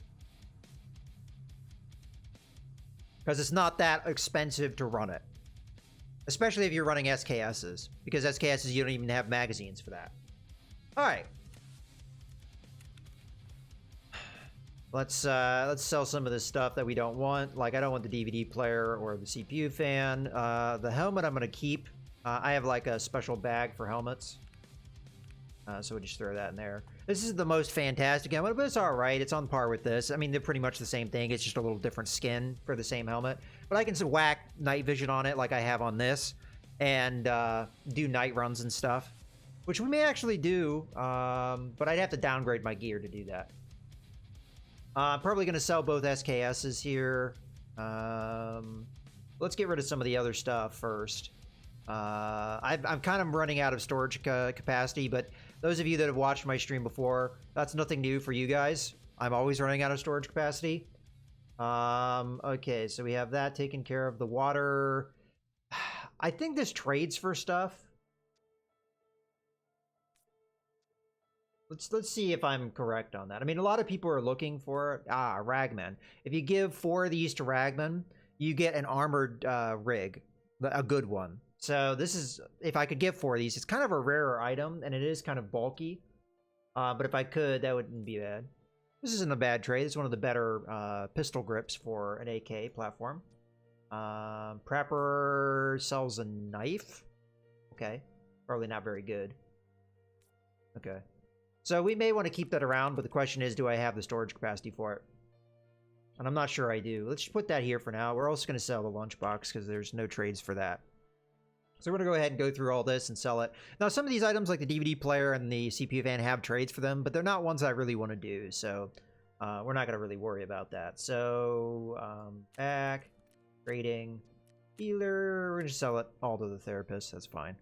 Because it's not that expensive to run it. Especially if you're running SKSs. Because SKSs, you don't even have magazines for that. Alright. Let's sell some of this stuff that we don't want. Like, I don't want the DVD player or the CPU fan. The helmet I'm going to keep. I have like a special bag for helmets. So we'll just throw that in there. This is the most fantastic helmet, but it's alright. It's on par with this. I mean, they're pretty much the same thing. It's just a little different skin for the same helmet. But I can whack night vision on it like I have on this. And do night runs and stuff. Which we may actually do. But I'd have to downgrade my gear to do that. I'm probably going to sell both SKSs here. Let's get rid of some of the other stuff first. I'm kind of running out of storage capacity, but those of you that have watched my stream before, that's nothing new for you guys. I'm always running out of storage capacity. Okay, so we have that taken care of. The water. I think this trades for stuff. Let's see if I'm correct on that. I mean, a lot of people are looking for Ragman. If you give 4 of these to Ragman, you get an armored rig, a good one. So this is, if I could get 4 of these, it's kind of a rarer item, and it is kind of bulky. But if I could, that wouldn't be bad. This isn't a bad trade. It's one of the better pistol grips for an AK platform. Prapper sells a knife. Okay, probably not very good. Okay. So we may want to keep that around, but the question is, do I have the storage capacity for it? And I'm not sure I do. Let's just put that here for now. We're also going to sell the lunchbox because there's no trades for that. So we're going to go ahead and go through all this and sell it. Now, some of these items like the DVD player and the CPU fan have trades for them, but they're not ones I really want to do. So we're not going to really worry about that. So back, trading, dealer. We're going to sell it all to the therapist. That's fine.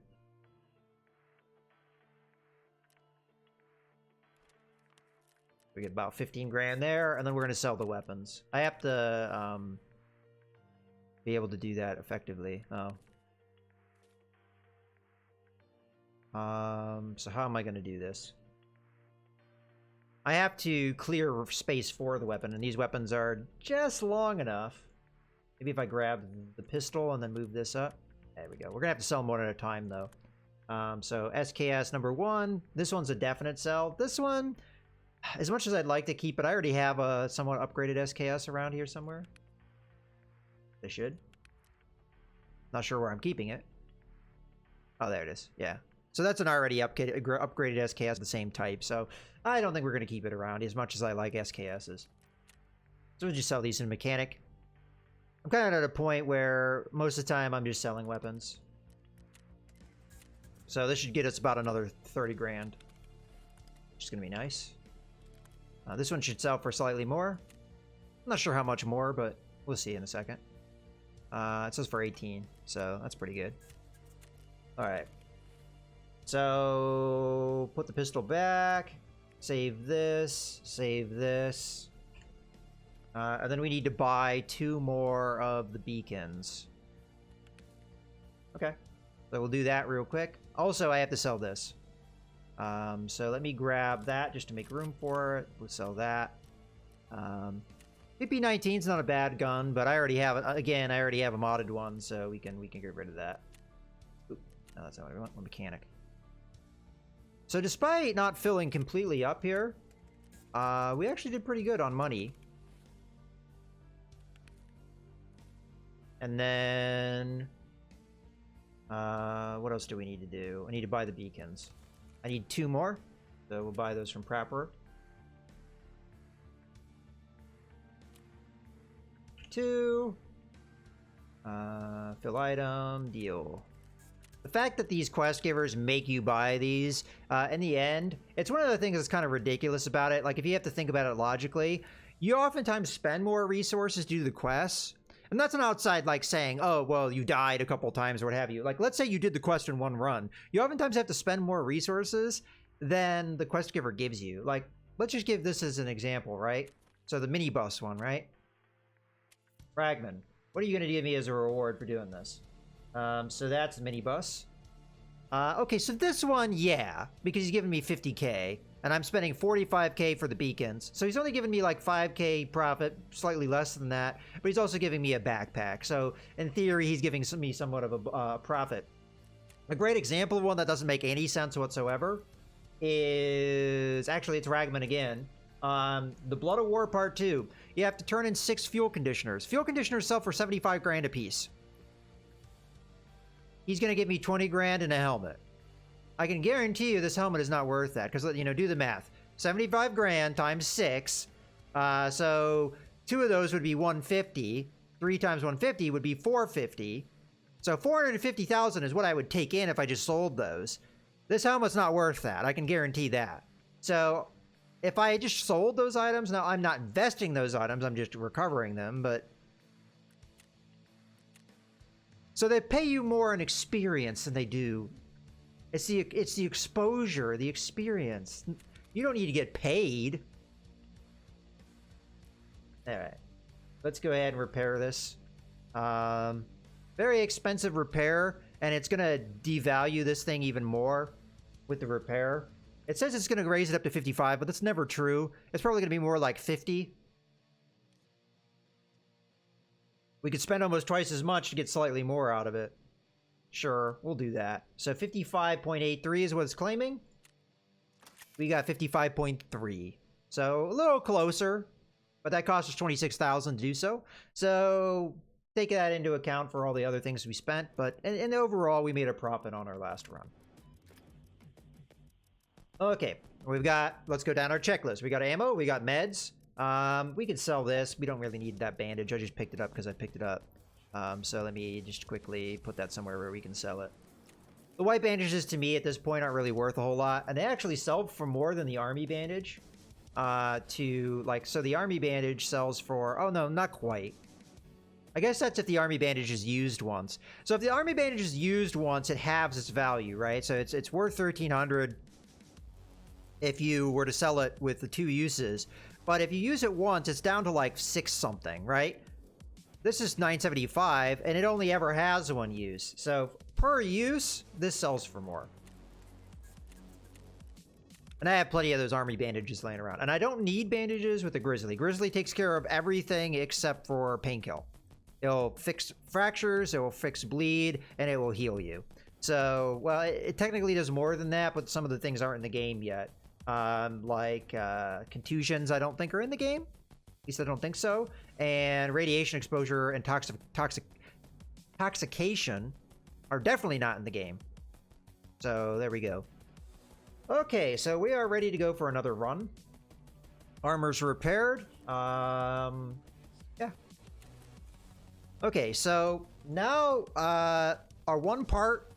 We get about 15 grand there, and then we're going to sell the weapons. I have to be able to do that effectively. Oh. So how am I going to do this? I have to clear space for the weapon, and these weapons are just long enough. Maybe if I grab the pistol and then move this up. There we go. We're going to have to sell them one at a time, though. So SKS number 1. This one's a definite sell. This one, as much as I'd like to keep it, I already have a somewhat upgraded SKS around here somewhere. I should. Not sure where I'm keeping it. Oh, there it is. Yeah. So that's an already upgraded SKS of the same type. So I don't think we're going to keep it around as much as I like SKSs. So we'll just sell these in mechanic. I'm kind of at a point where most of the time I'm just selling weapons. So this should get us about another 30 grand. Which is going to be nice. This one should sell for slightly more. I'm not sure how much more, but we'll see in a second. It says for 18, so that's pretty good. Alright. So, put the pistol back. Save this. Save this. And then we need to buy 2 more of the beacons. Okay. So we'll do that real quick. Also, I have to sell this. So let me grab that just to make room for it. We'll sell that. PP19 is not a bad gun, but I already have it. Again, I already have a modded one, so we can get rid of that. Oop, no, that's not what we want. A mechanic. So despite not filling completely up here, we actually did pretty good on money. And then, what else do we need to do? I need to buy the beacons. I need 2 more, so we'll buy those from Prapper. 2. Fill item, deal. The fact that these quest givers make you buy these, in the end, it's one of the things that's kind of ridiculous about it. Like, if you have to think about it logically, you oftentimes spend more resources due to the quests. And that's an outside, like, saying, oh, well, you died a couple times or what have you. Like, let's say you did the quest in one run. You oftentimes have to spend more resources than the quest giver gives you. Like, let's just give this as an example, right? So the minibus one, right? Fragment. What are you going to give me as a reward for doing this? So that's the minibus. Okay, so this one, yeah, because he's giving me 50k. And I'm spending 45k for the beacons. So he's only giving me like 5k profit, slightly less than that. But he's also giving me a backpack. So in theory, he's giving me somewhat of a profit. A great example of one that doesn't make any sense whatsoever is... Actually, it's Ragman again. The Blood of War Part 2. You have to turn in 6 fuel conditioners. Fuel conditioners sell for 75 grand a piece. He's going to give me 20 grand and a helmet. I can guarantee you this helmet is not worth that, because, you know, do the math. 75 grand times 6. So 2 of those would be 150. 3 times 150 would be 450. So 450,000 is what I would take in if I just sold those. This helmet's not worth that. I can guarantee that. So if I just sold those items, now I'm not investing those items, I'm just recovering them, but... So they pay you more in experience than they do... It's the exposure, the experience. You don't need to get paid. Alright. Let's go ahead and repair this. Very expensive repair, and it's going to devalue this thing even more with the repair. It says it's going to raise it up to 55, but that's never true. It's probably going to be more like 50. We could spend almost twice as much to get slightly more out of it. Sure, we'll do that. So 55.83 is what it's claiming. We got 55.3. So a little closer, but that cost us 26,000 to do so. So take that into account for all the other things we spent, but and overall we made a profit on our last run. Okay, we've got, let's go down our checklist. We got ammo, we got meds. We can sell this. We don't really need that bandage. I just picked it up because I picked it up. So let me just quickly put that somewhere where we can sell it. The white bandages to me at this point aren't really worth a whole lot. And they actually sell for more than the army bandage. So the army bandage sells for, oh no, not quite. I guess that's if the army bandage is used once. So if the army bandage is used once, it halves its value, right? So it's worth 1,300 if you were to sell it with the 2 uses. But if you use it once, it's down to like 6 something, right? This is 975, and it only ever has 1 use. So per use, this sells for more. And I have plenty of those army bandages laying around. And I don't need bandages with the Grizzly. Grizzly takes care of everything except for pain kill. It'll fix fractures, it will fix bleed, and it will heal you. So, well, it technically does more than that, but some of the things aren't in the game yet. Contusions I don't think are in the game. At least I don't think so. And radiation exposure and toxication are definitely not in the game. So there we go. Okay, so we are ready to go for another run. Armor's repaired. Yeah. Okay, so now our one part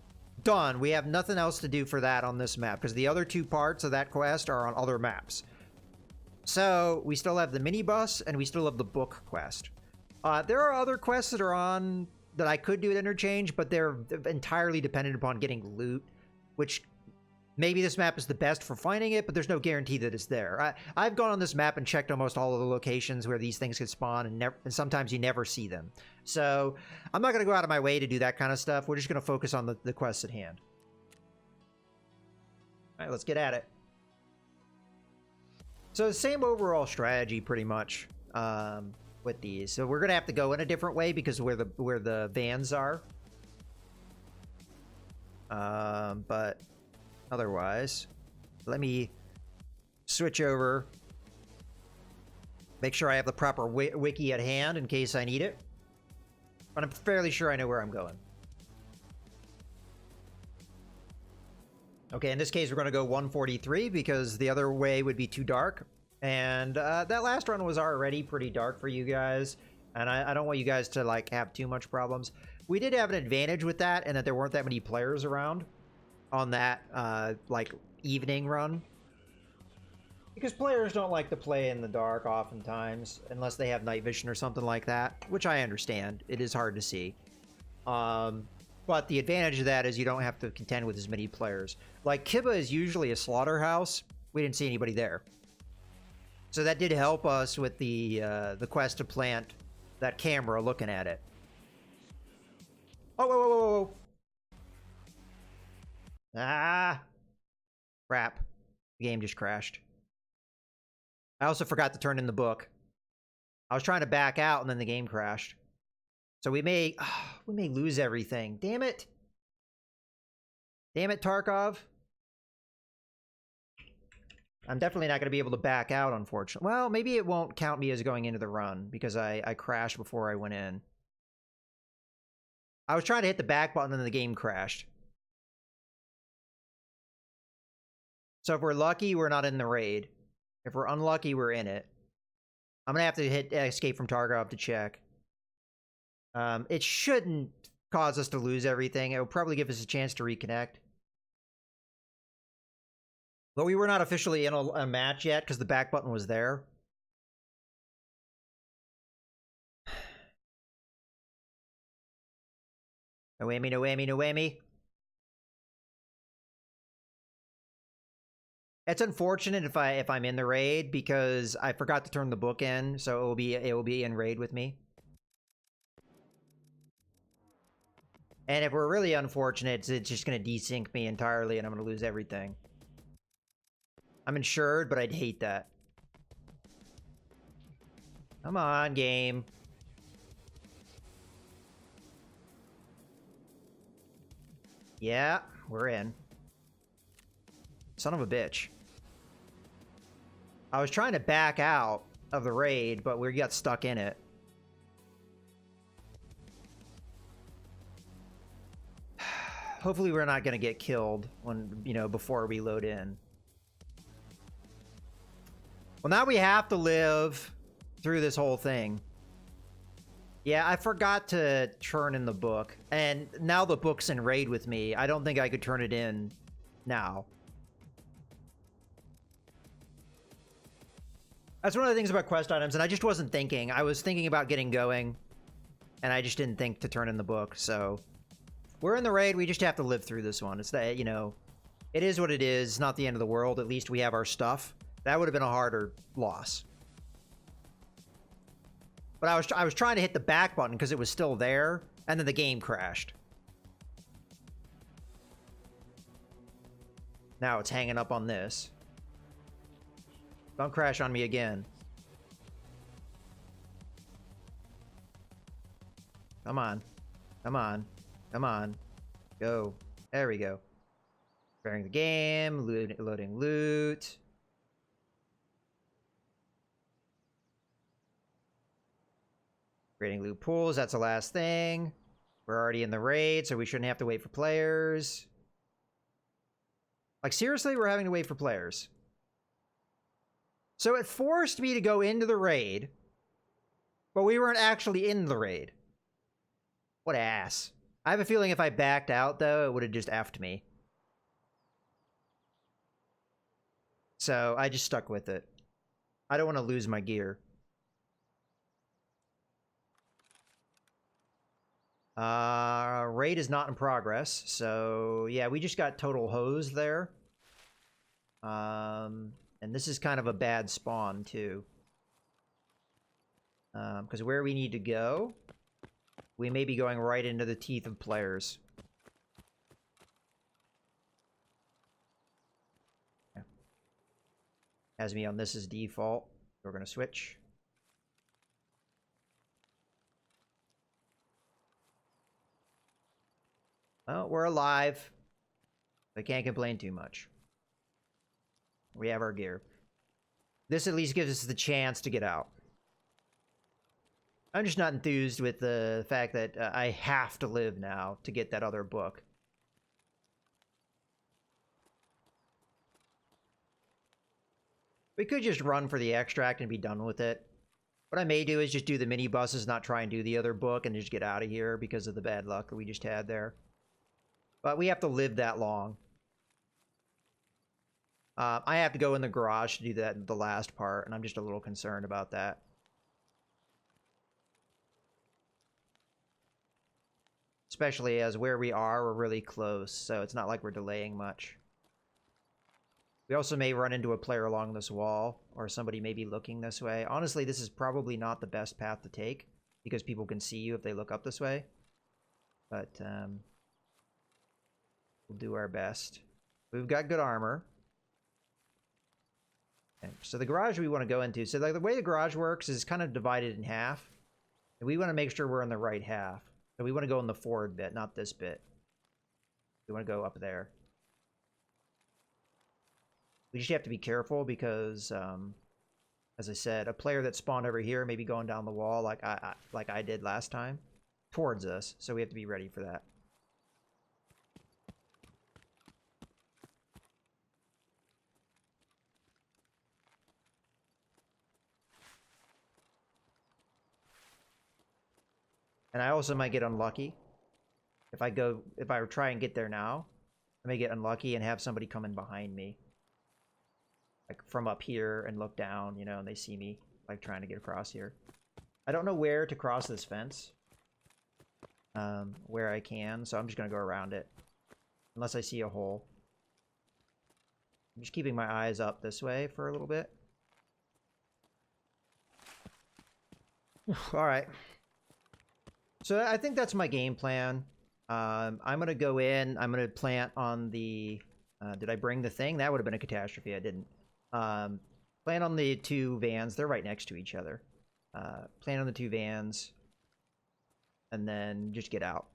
done. We have nothing else to do for that on this map because the other two parts of that quest are on other maps. So we still have the minibus and we still have the book quest. There are other quests that are on that I could do at interchange, but they're entirely dependent upon getting loot, which maybe this map is the best for finding it, but there's no guarantee that it's there. I've gone on this map and checked almost all of the locations where these things could spawn, and sometimes you never see them. So I'm not going to go out of my way to do that kind of stuff. We're just going to focus on the quests at hand. All right, let's get at it. So the same overall strategy, pretty much, with these. So we're going to have to go in a different way because where the vans are. But otherwise, let me switch over. Make sure I have the proper wiki at hand in case I need it. But I'm fairly sure I know where I'm going. Okay, in this case, we're going to go 143 because the other way would be too dark. And that last run was already pretty dark for you guys. And I don't want you guys to, like, have too much problems. We did have an advantage with that and that there weren't that many players around on that, like, evening run. Because players don't like to play in the dark oftentimes, unless they have night vision or something like that, which I understand. It is hard to see. But the advantage of that is you don't have to contend with as many players. Like, Kiba is usually a slaughterhouse. We didn't see anybody there. So that did help us with the quest to plant that camera looking at it. Oh, whoa, whoa, whoa, whoa. Ah. Crap. The game just crashed. I also forgot to turn in the book. I was trying to back out and then the game crashed. So we may lose everything. Damn it. Damn it, Tarkov. I'm definitely not going to be able to back out, unfortunately. Well, maybe it won't count me as going into the run because I crashed before I went in. I was trying to hit the back button and then the game crashed. So if we're lucky, we're not in the raid. If we're unlucky, we're in it. I'm going to have to hit escape from Tarkov to check. It shouldn't cause us to lose everything. It will probably give us a chance to reconnect. But we were not officially in a match yet because the back button was there. No whammy, no whammy, no whammy. It's unfortunate if I'm in the raid because I forgot to turn the book in, so it will be in raid with me. And if we're really unfortunate, it's just going to desync me entirely and I'm going to lose everything. I'm insured, but I'd hate that. Come on, game. Yeah, we're in. Son of a bitch. I was trying to back out of the raid, but we got stuck in it. Hopefully we're not going to get killed when, you know, before we load in. Well, now we have to live through this whole thing. Yeah, I forgot to turn in the book. And now the book's in raid with me. I don't think I could turn it in now. That's one of the things about quest items, and I just wasn't thinking. I was thinking about getting going, and I just didn't think to turn in the book, so... We're in the raid, we just have to live through this one. It's that, you know, it is what it is. It's not the end of the world. At least we have our stuff. That would have been a harder loss. But I was trying to hit the back button because it was still there, and then the game crashed. Now it's hanging up on this. Don't crash on me again. Come on. Come on. Come on. Go. There we go. Preparing the game. Loading loot. Creating loot pools. That's the last thing. We're already in the raid, so we shouldn't have to wait for players. Like, seriously, we're having to wait for players. So it forced me to go into the raid, but we weren't actually in the raid. What ass. I have a feeling if I backed out, though, it would have just effed me. So I just stuck with it. I don't want to lose my gear. Raid is not in progress. So, yeah, we just got total hose there. And this is kind of a bad spawn, too. Because where we need to go, we may be going right into the teeth of players. Okay. Has me on this as default. We're going to switch. Oh, we're alive. I can't complain too much. We have our gear. This at least gives us the chance to get out. I'm just not enthused with the fact that I have to live now to get that other book. We could just run for the extract and be done with it. What I may do is just do the mini buses, not try and do the other book, and just get out of here because of the bad luck that we just had there. But we have to live that long. I have to go in the garage to do that in the last part, and I'm just a little concerned about that. Especially as where we are, we're really close, so it's not like we're delaying much. We also may run into a player along this wall, or somebody may be looking this way. Honestly, this is probably not the best path to take, because people can see you if they look up this way. But, we'll do our best. We've got good armor. Okay, so the garage we want to go into, so like the way the garage works is kind of divided in half. And we want to make sure we're in the right half. So we want to go in the forward bit, not this bit. We want to go up there. We just have to be careful because, as I said, a player that spawned over here may be going down the wall like I did last time towards us. So we have to be ready for that. And I also might get unlucky. If I try and get there now, I may get unlucky and have somebody come in behind me. Like from up here and look down, you know, and they see me like trying to get across here. I don't know where to cross this fence. Where I can, so I'm just gonna go around it. Unless I see a hole. I'm just keeping my eyes up this way for a little bit. Alright. So I think that's my game plan. I'm gonna go in, I'm gonna plant on the... did I bring the thing? That would have been a catastrophe, I didn't. Plant on the two vans, they're right next to each other. Plant on the two vans, and then just get out.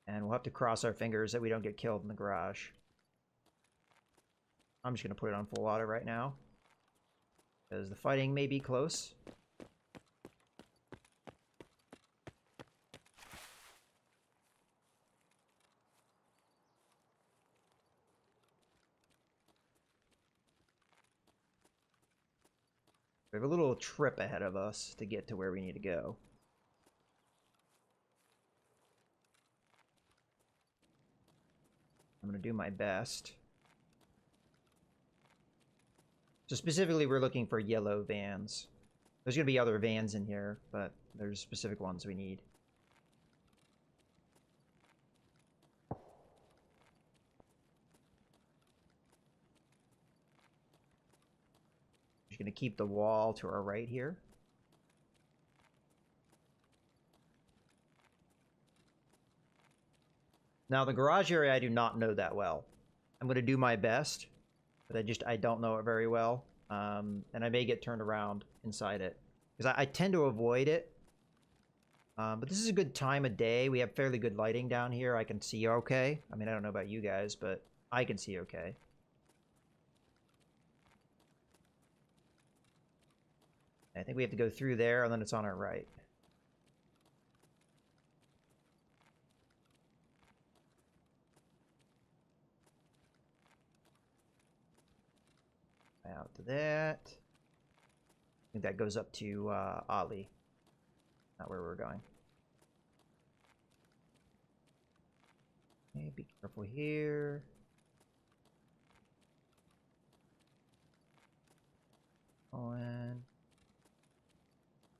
And we'll have to cross our fingers that we don't get killed in the garage. I'm just gonna put it on full auto right now, because the fighting may be close. We have a little trip ahead of us to get to where we need to go. I'm going to do my best. So specifically, we're looking for yellow vans. There's going to be other vans in here, but there's specific ones we need. Just going to keep the wall to our right here. Now, the garage area I do not know that well. I'm going to do my best, but I don't know it very well. And I may get turned around inside it. Because I tend to avoid it. But this is a good time of day. We have fairly good lighting down here. I can see okay. I mean, I don't know about you guys, but I can see okay. I think we have to go through there, and then it's on our right. Out to that. think that goes up to Ali. Not where we're going. Okay, be careful here. Owen.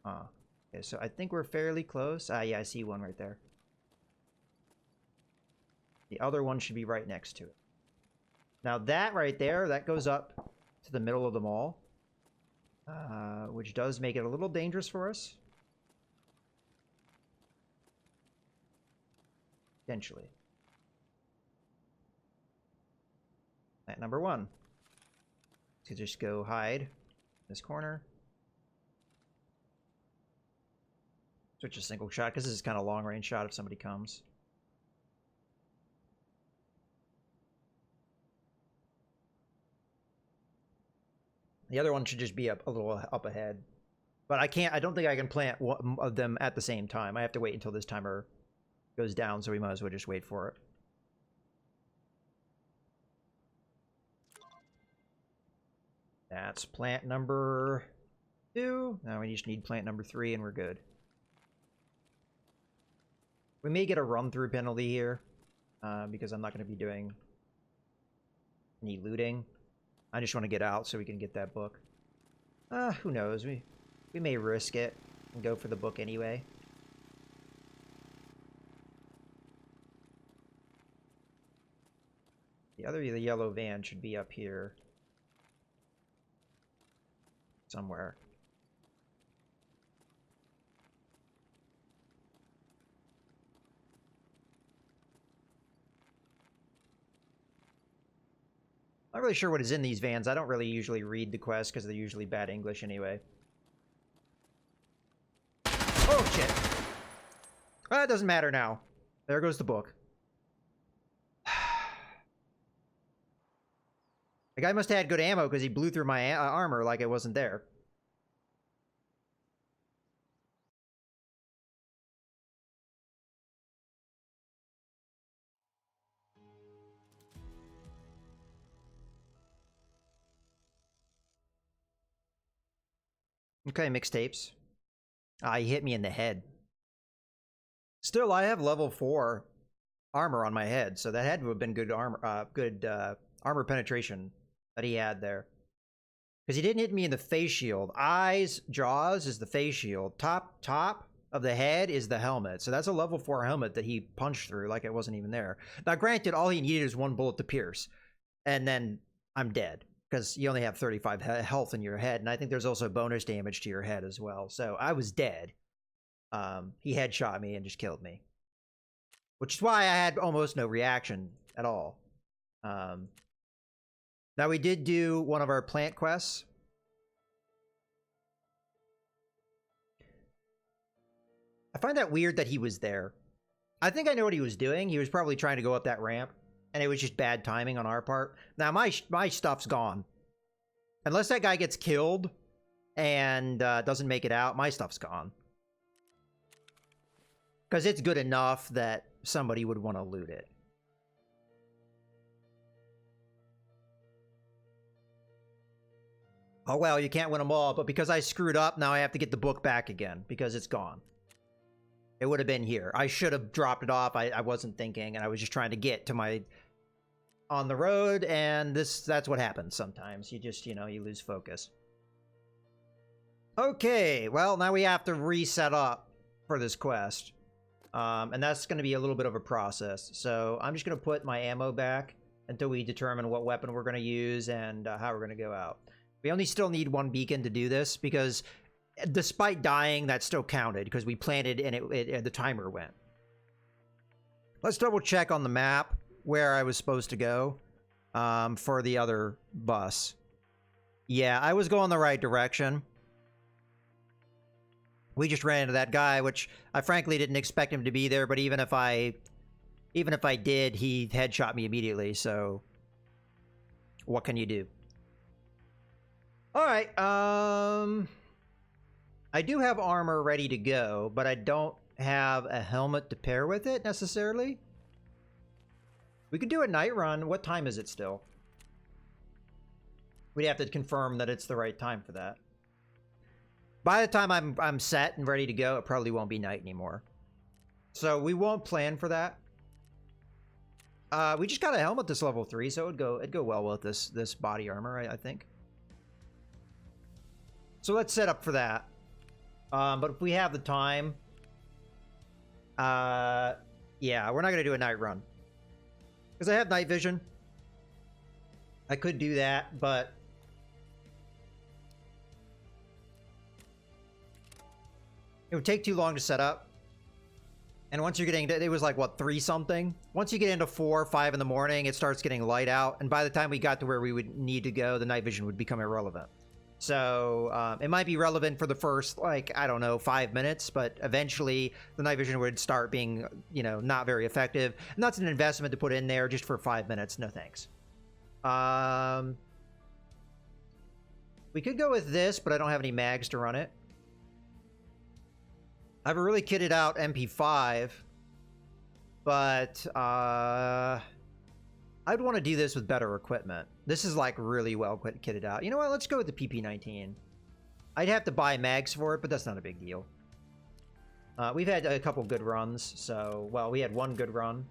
Okay, so I think we're fairly close. Yeah, I see one right there. The other one should be right next to it. Now that right there, that goes up to the middle of the mall, which does make it a little dangerous for us. Potentially. Plant number 1. So just go hide in this corner. Switch a single shot, because this is kind of long range shot if somebody comes. The other one should just be up a little up ahead. But I don't think I can plant one of them at the same time. I have to wait until this timer goes down, so we might as well just wait for it. That's plant number 2. Now we just need plant number 3 and we're good. We may get a run-through penalty here, because I'm not going to be doing any looting. I just want to get out so we can get that book. Who knows? We may risk it and go for the book anyway. The yellow van should be up here somewhere. Not really sure what is in these vans. I don't really usually read the quests because they're usually bad English anyway. Oh, shit. Well, it doesn't matter now. There goes the book. The guy must have had good ammo because he blew through my armor like it wasn't there. Okay, mixtapes. He hit me in the head. Still, I have level 4 armor on my head, so that had to have been good armor, armor penetration that he had there. Because he didn't hit me in the face shield. Eyes, jaws is the face shield. Top of the head is the helmet. So that's a level 4 helmet that he punched through like it wasn't even there. Now, granted, all he needed is 1 bullet to pierce. And then I'm dead. Because you only have 35 health in your head. And I think there's also bonus damage to your head as well. So I was dead. He headshot me and just killed me. Which is why I had almost no reaction at all. Now we did do one of our plant quests. I find that weird that he was there. I think I know what he was doing. He was probably trying to go up that ramp. And it was just bad timing on our part. Now, my stuff's gone. Unless that guy gets killed and doesn't make it out, my stuff's gone. Because it's good enough that somebody would want to loot it. Oh, well, you can't win them all. But because I screwed up, now I have to get the book back again. Because it's gone. It would have been here. I should have dropped it off. I wasn't thinking. And I was just trying to get to my... on the road, and that's what happens sometimes. You just, you lose focus. Okay, well, now we have to reset up for this quest. And that's going to be a little bit of a process. So I'm just going to put my ammo back until we determine what weapon we're going to use and how we're going to go out. We only still need 1 beacon to do this, because despite dying, that still counted, because we planted and the timer went. Let's double check on the map where I was supposed to go for the other bus. Yeah, I was going the right direction. We just ran into that guy, which I frankly didn't expect him to be there, but even if I did, he headshot me immediately, so what can you do? All right, I do have armor ready to go, but I don't have a helmet to pair with it necessarily. We could do a night run. What time is it still? We'd have to confirm that it's the right time for that. By the time I'm set and ready to go, it probably won't be night anymore. So we won't plan for that. We just got a helmet this level 3, so it'd go well with this body armor, I think. So let's set up for that. But if we have the time, yeah, we're not gonna do a night run because I have night vision. I could do that, but it would take too long to set up. And once you're getting, it was like, what, 3 something? Once you get into 4 or 5 in the morning, it starts getting light out. And by the time we got to where we would need to go, the night vision would become irrelevant. So it might be relevant for the first, like, I don't know, 5 minutes. But eventually, the night vision would start being, you know, not very effective. And that's an investment to put in there just for 5 minutes. No thanks. We could go with this, but I don't have any mags to run it. I have a really kitted out MP5, but I'd want to do this with better equipment. This is like really well kitted out. You know what? Let's go with the PP19. I'd have to buy mags for it, but that's not a big deal. We've had a couple good runs, so well, we had one good run,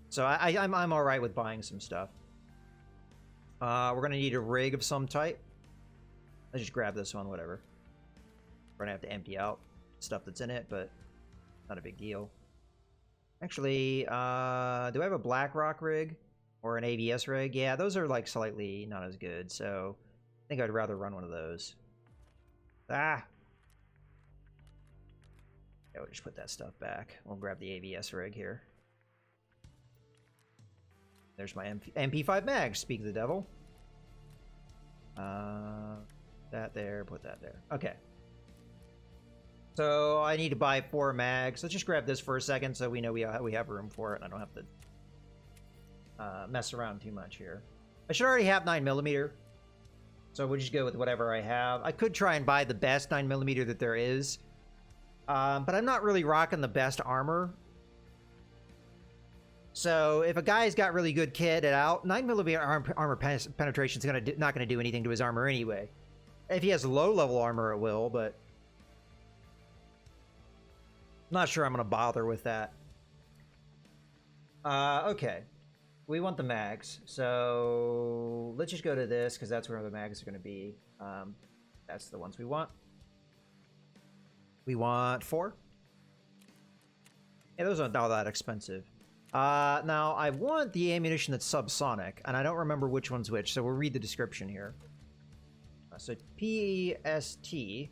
so I'm all right with buying some stuff. We're gonna need a rig of some type. Let's just grab this one, whatever. We're gonna have to empty out stuff that's in it, but not a big deal. Actually, do I have a BlackRock rig or an ABS rig? Yeah, those are like slightly not as good, so I think I'd rather run one of those. Yeah, we'll just put that stuff back. We'll grab the ABS rig here. There's my MP5 mag, speak of the devil. That there, put that there. Okay. So I need to buy 4 mags. Let's just grab this for a second so we know we have room for it and I don't have to mess around too much here. I should already have 9mm. So we'll just go with whatever I have. I could try and buy the best 9mm that there is. But I'm not really rocking the best armor. So if a guy's got really good kitted out, 9mm armor penetration is not going to do anything to his armor anyway. If he has low-level armor, it will, but I'm not sure I'm going to bother with that. Okay. We want the mags, so let's just go to this, because that's where the mags are going to be. That's the ones we want. We want 4. Yeah, those aren't all that expensive. Now, I want the ammunition that's subsonic, and I don't remember which one's which, so we'll read the description here. So, PST. It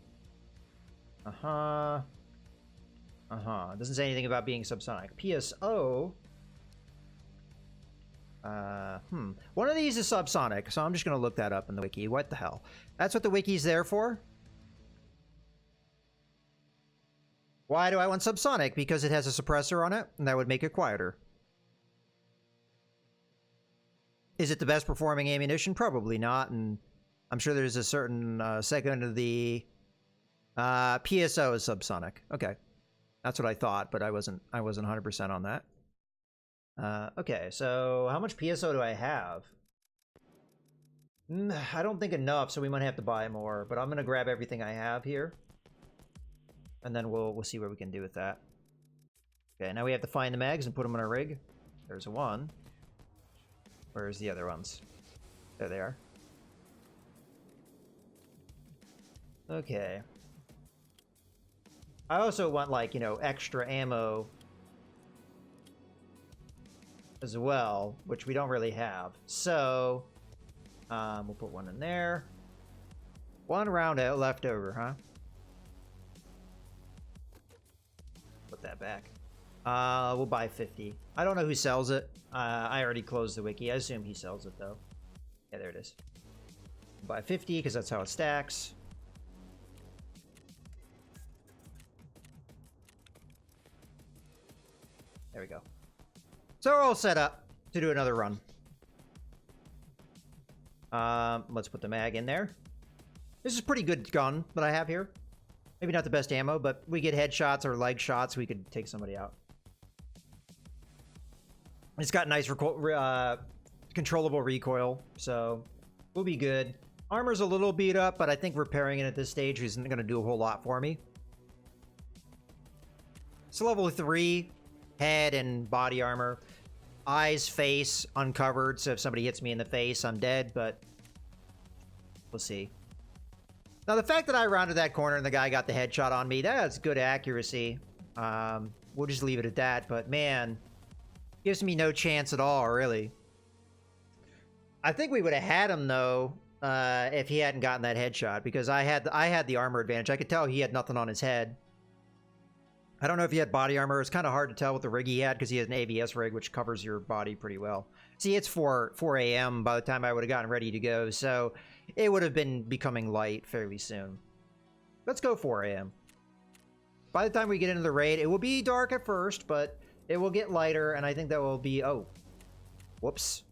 doesn't say anything about being subsonic. PSO. One of these is subsonic, so I'm just going to look that up in the wiki. What the hell? That's what the wiki's there for? Why do I want subsonic? Because it has a suppressor on it, and that would make it quieter. Is it the best performing ammunition? Probably not, and I'm sure there's a certain segment of the PSO is subsonic. Okay, that's what I thought, but I wasn't 100% on that. Okay, so how much PSO do I have? I don't think enough, so we might have to buy more, but I'm gonna grab everything I have here, and then we'll see what we can do with that. Okay, now we have to find the mags and put them in our rig. There's one. Where's the other ones? There they are. Okay. I also want, like, you know, extra ammo as well, which we don't really have. So, we'll put one in there. 1 round left over, huh? Put that back. We'll buy 50. I don't know who sells it. I already closed the wiki. I assume he sells it, though. Yeah, there it is. We'll buy 50, because that's how it stacks. There we go. So we're all set up to do another run. Let's put the mag in there. This is a pretty good gun that I have here. Maybe not the best ammo, but we get headshots or leg shots, we could take somebody out. It's got nice controllable recoil, so we'll be good. Armor's a little beat up, but I think repairing it at this stage isn't going to do a whole lot for me. It's level 3, head and body armor. Eyes, face, uncovered, so if somebody hits me in the face, I'm dead, but we'll see. Now, the fact that I rounded that corner and the guy got the headshot on me, that's good accuracy. We'll just leave it at that, but man, gives me no chance at all, really. I think we would have had him, though, if he hadn't gotten that headshot, because I had the armor advantage. I could tell he had nothing on his head. I don't know if he had body armor. It's kind of hard to tell what the rig he had, because he has an AVS rig, which covers your body pretty well. See, it's 4 a.m. by the time I would have gotten ready to go, so it would have been becoming light fairly soon. Let's go 4 a.m. By the time we get into the raid, it will be dark at first, but it will get lighter, and I think that will be... Oh. Whoops.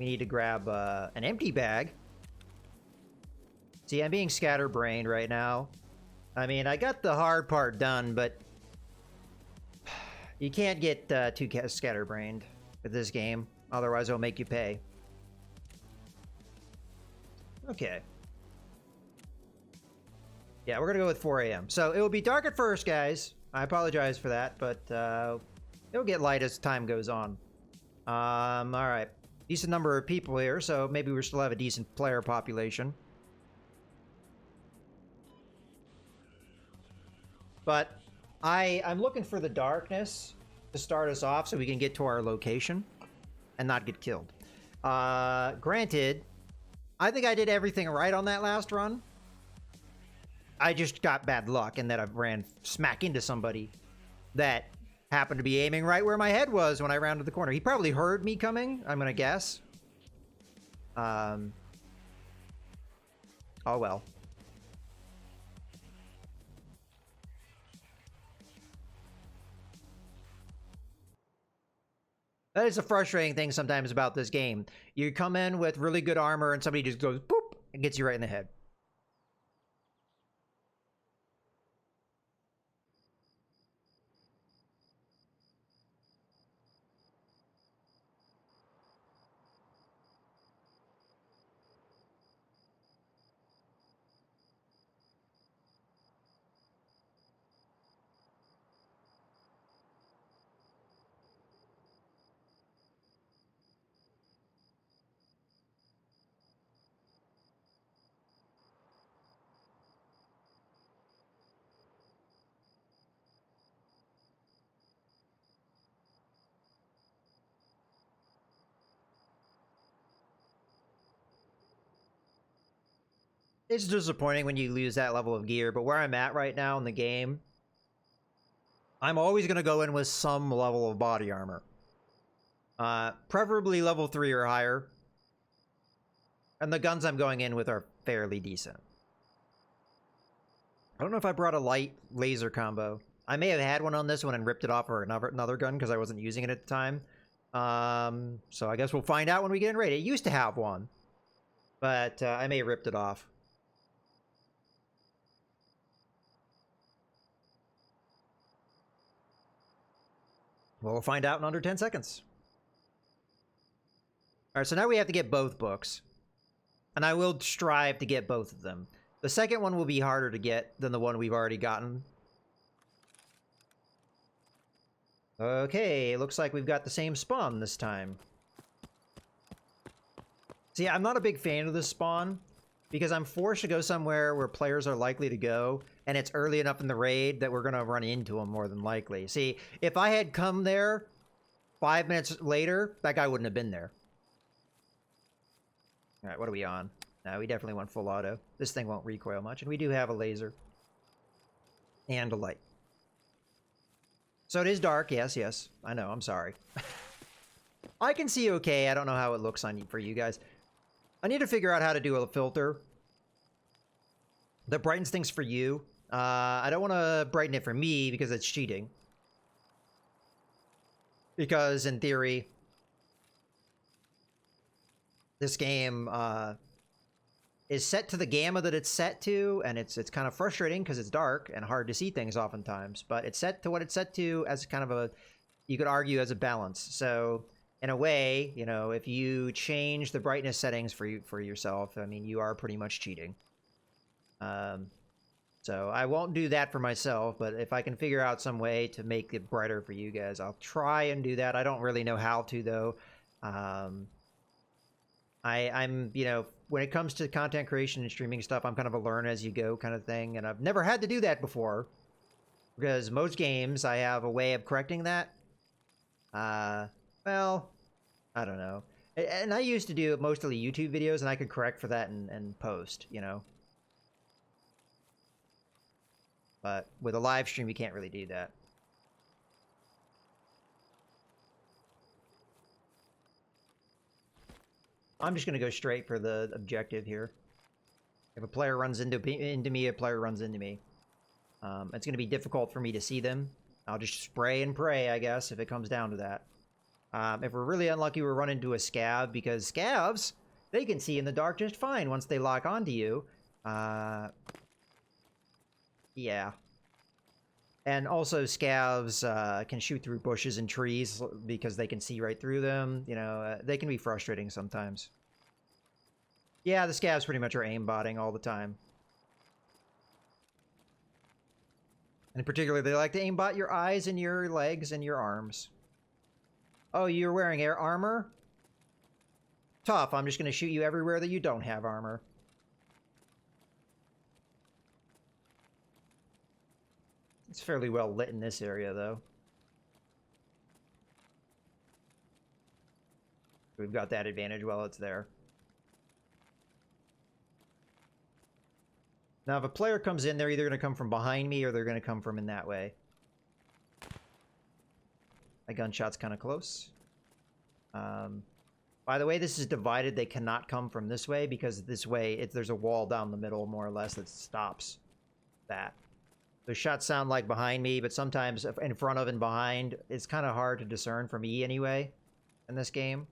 We need to grab an empty bag. See, I'm being scatterbrained right now. I mean, I got the hard part done, but... You can't get too scatterbrained with this game. Otherwise, it'll make you pay. Okay. Yeah, we're going to go with 4 a.m. So, it will be dark at first, guys. I apologize for that, but it'll get light as time goes on. Alright. Decent number of people here, so maybe we still have a decent player population. But I'm looking for the darkness to start us off so we can get to our location and not get killed. Granted, I think I did everything right on that last run. I just got bad luck in that I ran smack into somebody that happened to be aiming right where my head was when I rounded the corner. He probably heard me coming, I'm gonna guess. Oh well. That is a frustrating thing sometimes about this game. You come in with really good armor and somebody just goes boop and gets you right in the head. It's disappointing when you lose that level of gear, but where I'm at right now in the game, I'm always going to go in with some level of body armor. Preferably level 3 or higher. And the guns I'm going in with are fairly decent. I don't know if I brought a light laser combo. I may have had one on this one and ripped it off for another gun because I wasn't using it at the time. So I guess we'll find out when we get in raid. It used to have one, but I may have ripped it off. Well, we'll find out in under 10 seconds. All right, so now we have to get both books. And I will strive to get both of them. The second one will be harder to get than the one we've already gotten. Okay, looks like we've got the same spawn this time. See, I'm not a big fan of this spawn, because I'm forced to go somewhere where players are likely to go, and it's early enough in the raid that we're going to run into them more than likely. See, if I had come there 5 minutes later, that guy wouldn't have been there. Alright, what are we on? No, we definitely want full auto. This thing won't recoil much, and we do have a laser. And a light. So it is dark, yes, yes. I know, I'm sorry. I can see okay, I don't know how it looks on for you guys. I need to figure out how to do a filter that brightens things for you. I don't want to brighten it for me because it's cheating. Because in theory, this game is set to the gamma that it's set to, and it's kind of frustrating because it's dark and hard to see things oftentimes. But it's set to what it's set to as kind of a, you could argue, as a balance. So in a way, you know, if you change the brightness settings for yourself, I mean, you are pretty much cheating. So I won't do that for myself, but if I can figure out some way to make it brighter for you guys, I'll try and do that. I don't really know how to, though. I'm, you know, when it comes to content creation and streaming stuff, I'm kind of a learn as you go kind of thing, and I've never had to do that before, because most games I have a way of correcting that. Well, I don't know. And I used to do mostly YouTube videos, and I could correct for that and post, you know. But with a live stream, you can't really do that. I'm just going to go straight for the objective here. If a player runs into me, a player runs into me. It's going to be difficult for me to see them. I'll just spray and pray, I guess, if it comes down to that. If we're really unlucky, we'll run into a scav, because scavs, they can see in the dark just fine once they lock onto you. Yeah. And also scavs can shoot through bushes and trees because they can see right through them. You know, they can be frustrating sometimes. Yeah, the scavs pretty much are aimbotting all the time. And in particular, they like to aimbot your eyes and your legs and your arms. Oh, you're wearing air armor? Tough, I'm just going to shoot you everywhere that you don't have armor. It's fairly well lit in this area, though. We've got that advantage while it's there. Now, if a player comes in, they're either going to come from behind me or they're going to come from in that way. My gunshot's kind of close. By the way, this is divided. They cannot come from this way, because this way, there's a wall down the middle, more or less, that stops that. The shots sound like behind me, but sometimes in front of and behind, it's kind of hard to discern for me anyway in this game.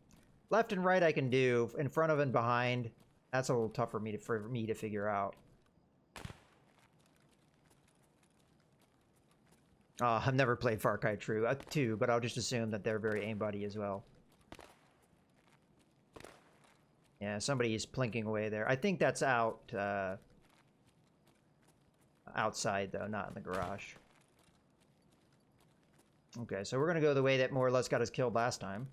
Left and right I can do. In front of and behind, that's a little tough for me to figure out. I've never played Far Cry 2, but I'll just assume that they're very aimbotty as well. Yeah, somebody is plinking away there. I think that's out, outside, though, not in the garage. Okay, so we're going to go the way that more or less got us killed last time.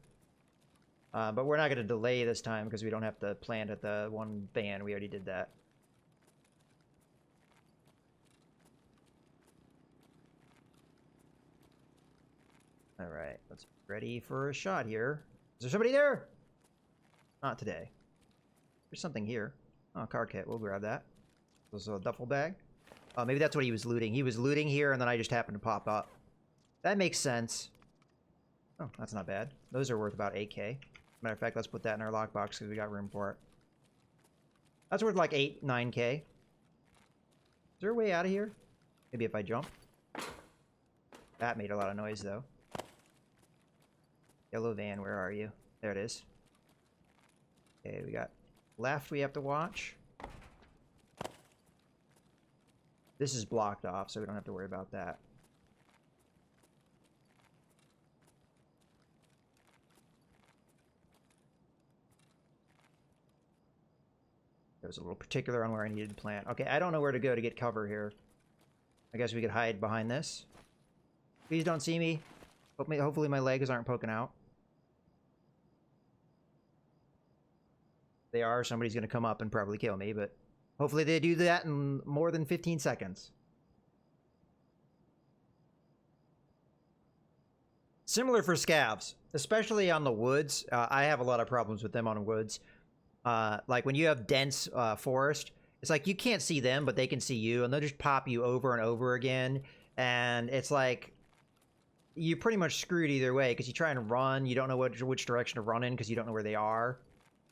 But we're not going to delay this time, because we don't have to plant at the one van. We already did that. Alright, let's be ready for a shot here. Is there somebody there? Not today. There's something here. Oh, car kit. We'll grab that. This is a duffel bag. Oh, maybe that's what he was looting. He was looting here, and then I just happened to pop up. That makes sense. Oh, that's not bad. Those are worth about 8k. Matter of fact, let's put that in our lockbox because we got room for it. That's worth like 8, 9k. Is there a way out of here? Maybe if I jump. That made a lot of noise, though. Yellow van, where are you? There it is. Okay, we got left we have to watch. This is blocked off, so we don't have to worry about that. There was a little particular on where I needed to plant. Okay, I don't know where to go to get cover here. I guess we could hide behind this. Please don't see me. Hopefully my legs aren't poking out. They are. Somebody's going to come up and probably kill me, but hopefully they do that in more than 15 seconds. Similar for scavs, especially on the woods. I have a lot of problems with them on woods. Like when you have dense forest, it's like you can't see them, but they can see you, and they'll just pop you over and over again. And it's like you're pretty much screwed either way, because you try and run, you don't know which direction to run in because you don't know where they are.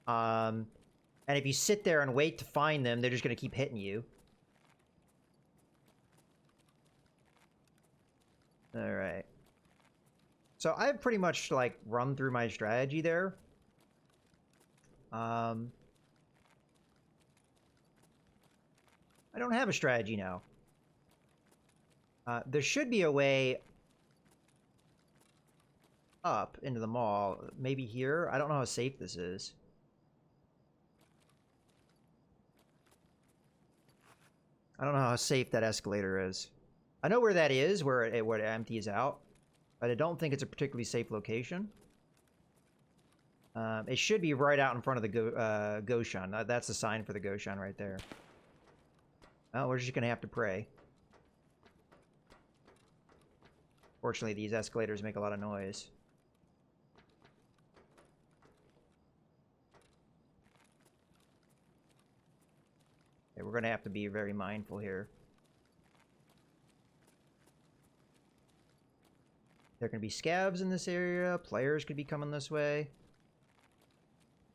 And if you sit there and wait to find them, they're just going to keep hitting you. All right. So I've pretty much like run through my strategy there. I don't have a strategy now. There should be a way. up into the mall. Maybe here? I don't know how safe this is. I don't know how safe that escalator is. I know where that is, where it empties out, but I don't think it's a particularly safe location. It should be right out in front of the Goshan. That's the sign for the Goshan right there. Well, we're just going to have to pray. Fortunately, these escalators make a lot of noise. Okay, we're going to have to be very mindful here. There can be scavs in this area. Players could be coming this way.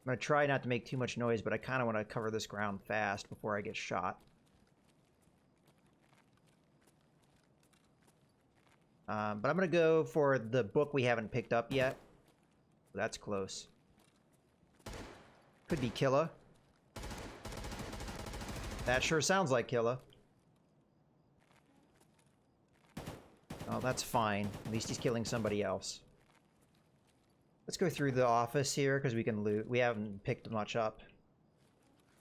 I'm going to try not to make too much noise, but I kind of want to cover this ground fast before I get shot. But I'm going to go for the book we haven't picked up yet. That's close. Could be Killa. That sure sounds like Killa. Oh, that's fine. At least he's killing somebody else. Let's go through the office here, because we can loot. We haven't picked much up.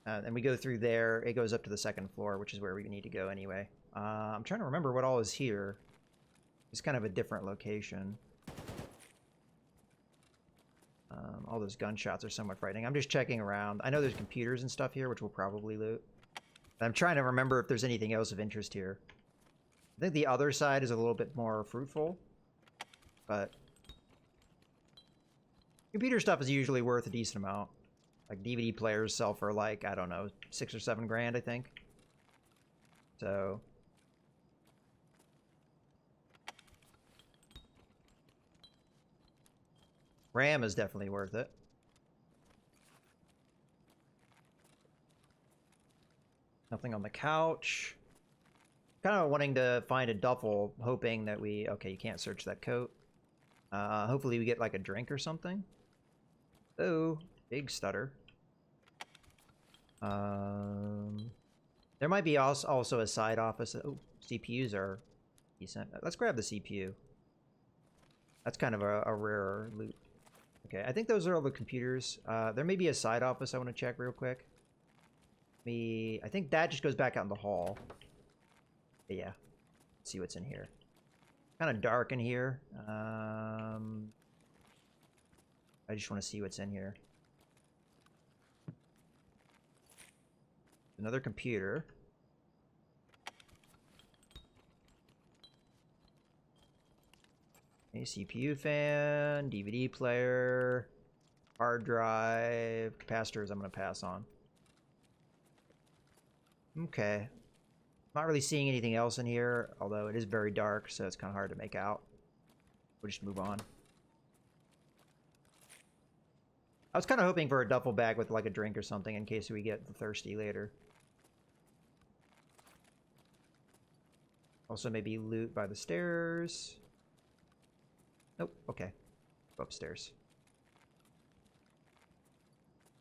And we go through there. It goes up to the second floor, which is where we need to go anyway. I'm trying to remember what all is here. It's kind of a different location. All those gunshots are somewhat frightening. I'm just checking around. I know there's computers and stuff here, which we'll probably loot. I'm trying to remember if there's anything else of interest here. I think the other side is a little bit more fruitful, but computer stuff is usually worth a decent amount. Like DVD players sell for like, I don't know, 6 or 7 grand, I think. So RAM is definitely worth it. Nothing on the couch. Kind of wanting to find a duffel, hoping that we... Okay, you can't search that coat. Hopefully we get like a drink or something. Oh, big stutter. There might be also a side office. Oh, CPUs are decent. Let's grab the CPU. That's kind of a rarer loot. Okay, I think those are all the computers. There may be a side office I want to check real quick. I think that just goes back out in the hall. But yeah, let's see what's in here. Kind of dark in here. I just want to see what's in here. Another computer. A CPU fan, DVD player, hard drive, capacitors I'm going to pass on. Okay. Not really seeing anything else in here, although it is very dark, so it's kind of hard to make out. We'll just move on. I was kind of hoping for a duffel bag with like a drink or something in case we get thirsty later. Also maybe loot by the stairs. Nope, okay. Go upstairs.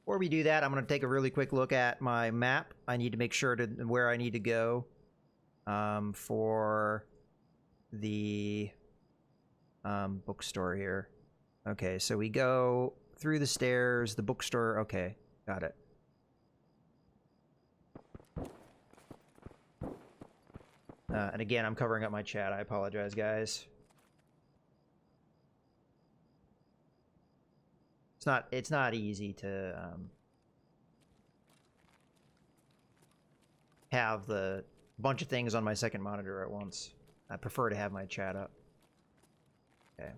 Before we do that, I'm going to take a really quick look at my map. I need to make sure to where I need to go for the bookstore here. Okay, so we go through the stairs, the bookstore. Okay, got it. And again, I'm covering up my chat. I apologize, guys. It's not easy to have the bunch of things on my second monitor at once. I prefer to have my chat up. Okay.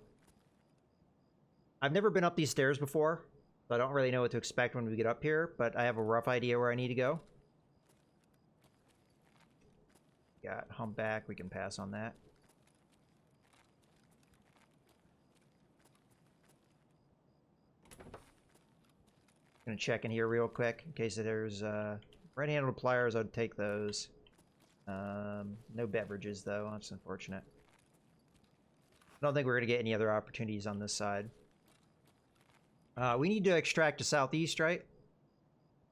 I've never been up these stairs before, so I don't really know what to expect when we get up here, but I have a rough idea where I need to go. Got humpback, we can pass on that. Gonna check in here real quick in case there's right-handled pliers. I'd take those. No beverages though. That's unfortunate. I don't think we're gonna get any other opportunities on this side. We need to extract to southeast, right?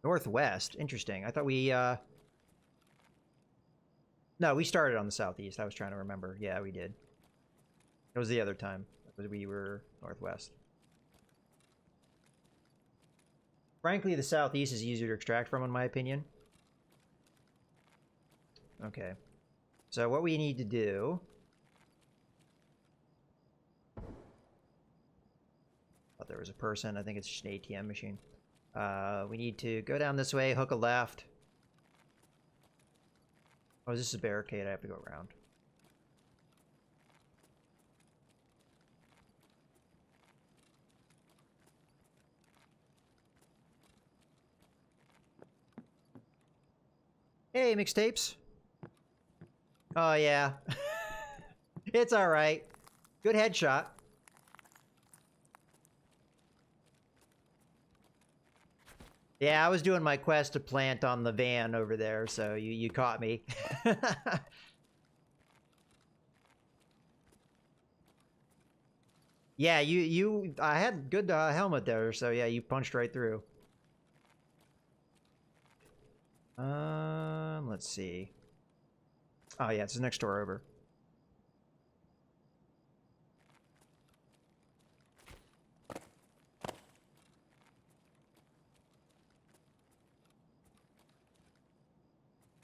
Northwest. Interesting. I thought we no, we started on the southeast. I was trying to remember. Yeah, we did. It was the other time. We were northwest. Frankly, the southeast is easier to extract from, in my opinion. Okay. So what we need to do... Thought there was a person. I think it's just an ATM machine. We need to go down this way, hook a left. Oh, is this a barricade? I have to go around. Hey, mixtapes. Oh, yeah. It's alright. Good headshot. Yeah, I was doing my quest to plant on the van over there, so you caught me. Yeah, I had good helmet there, so yeah, you punched right through. Let's see. Oh yeah, it's the next door over.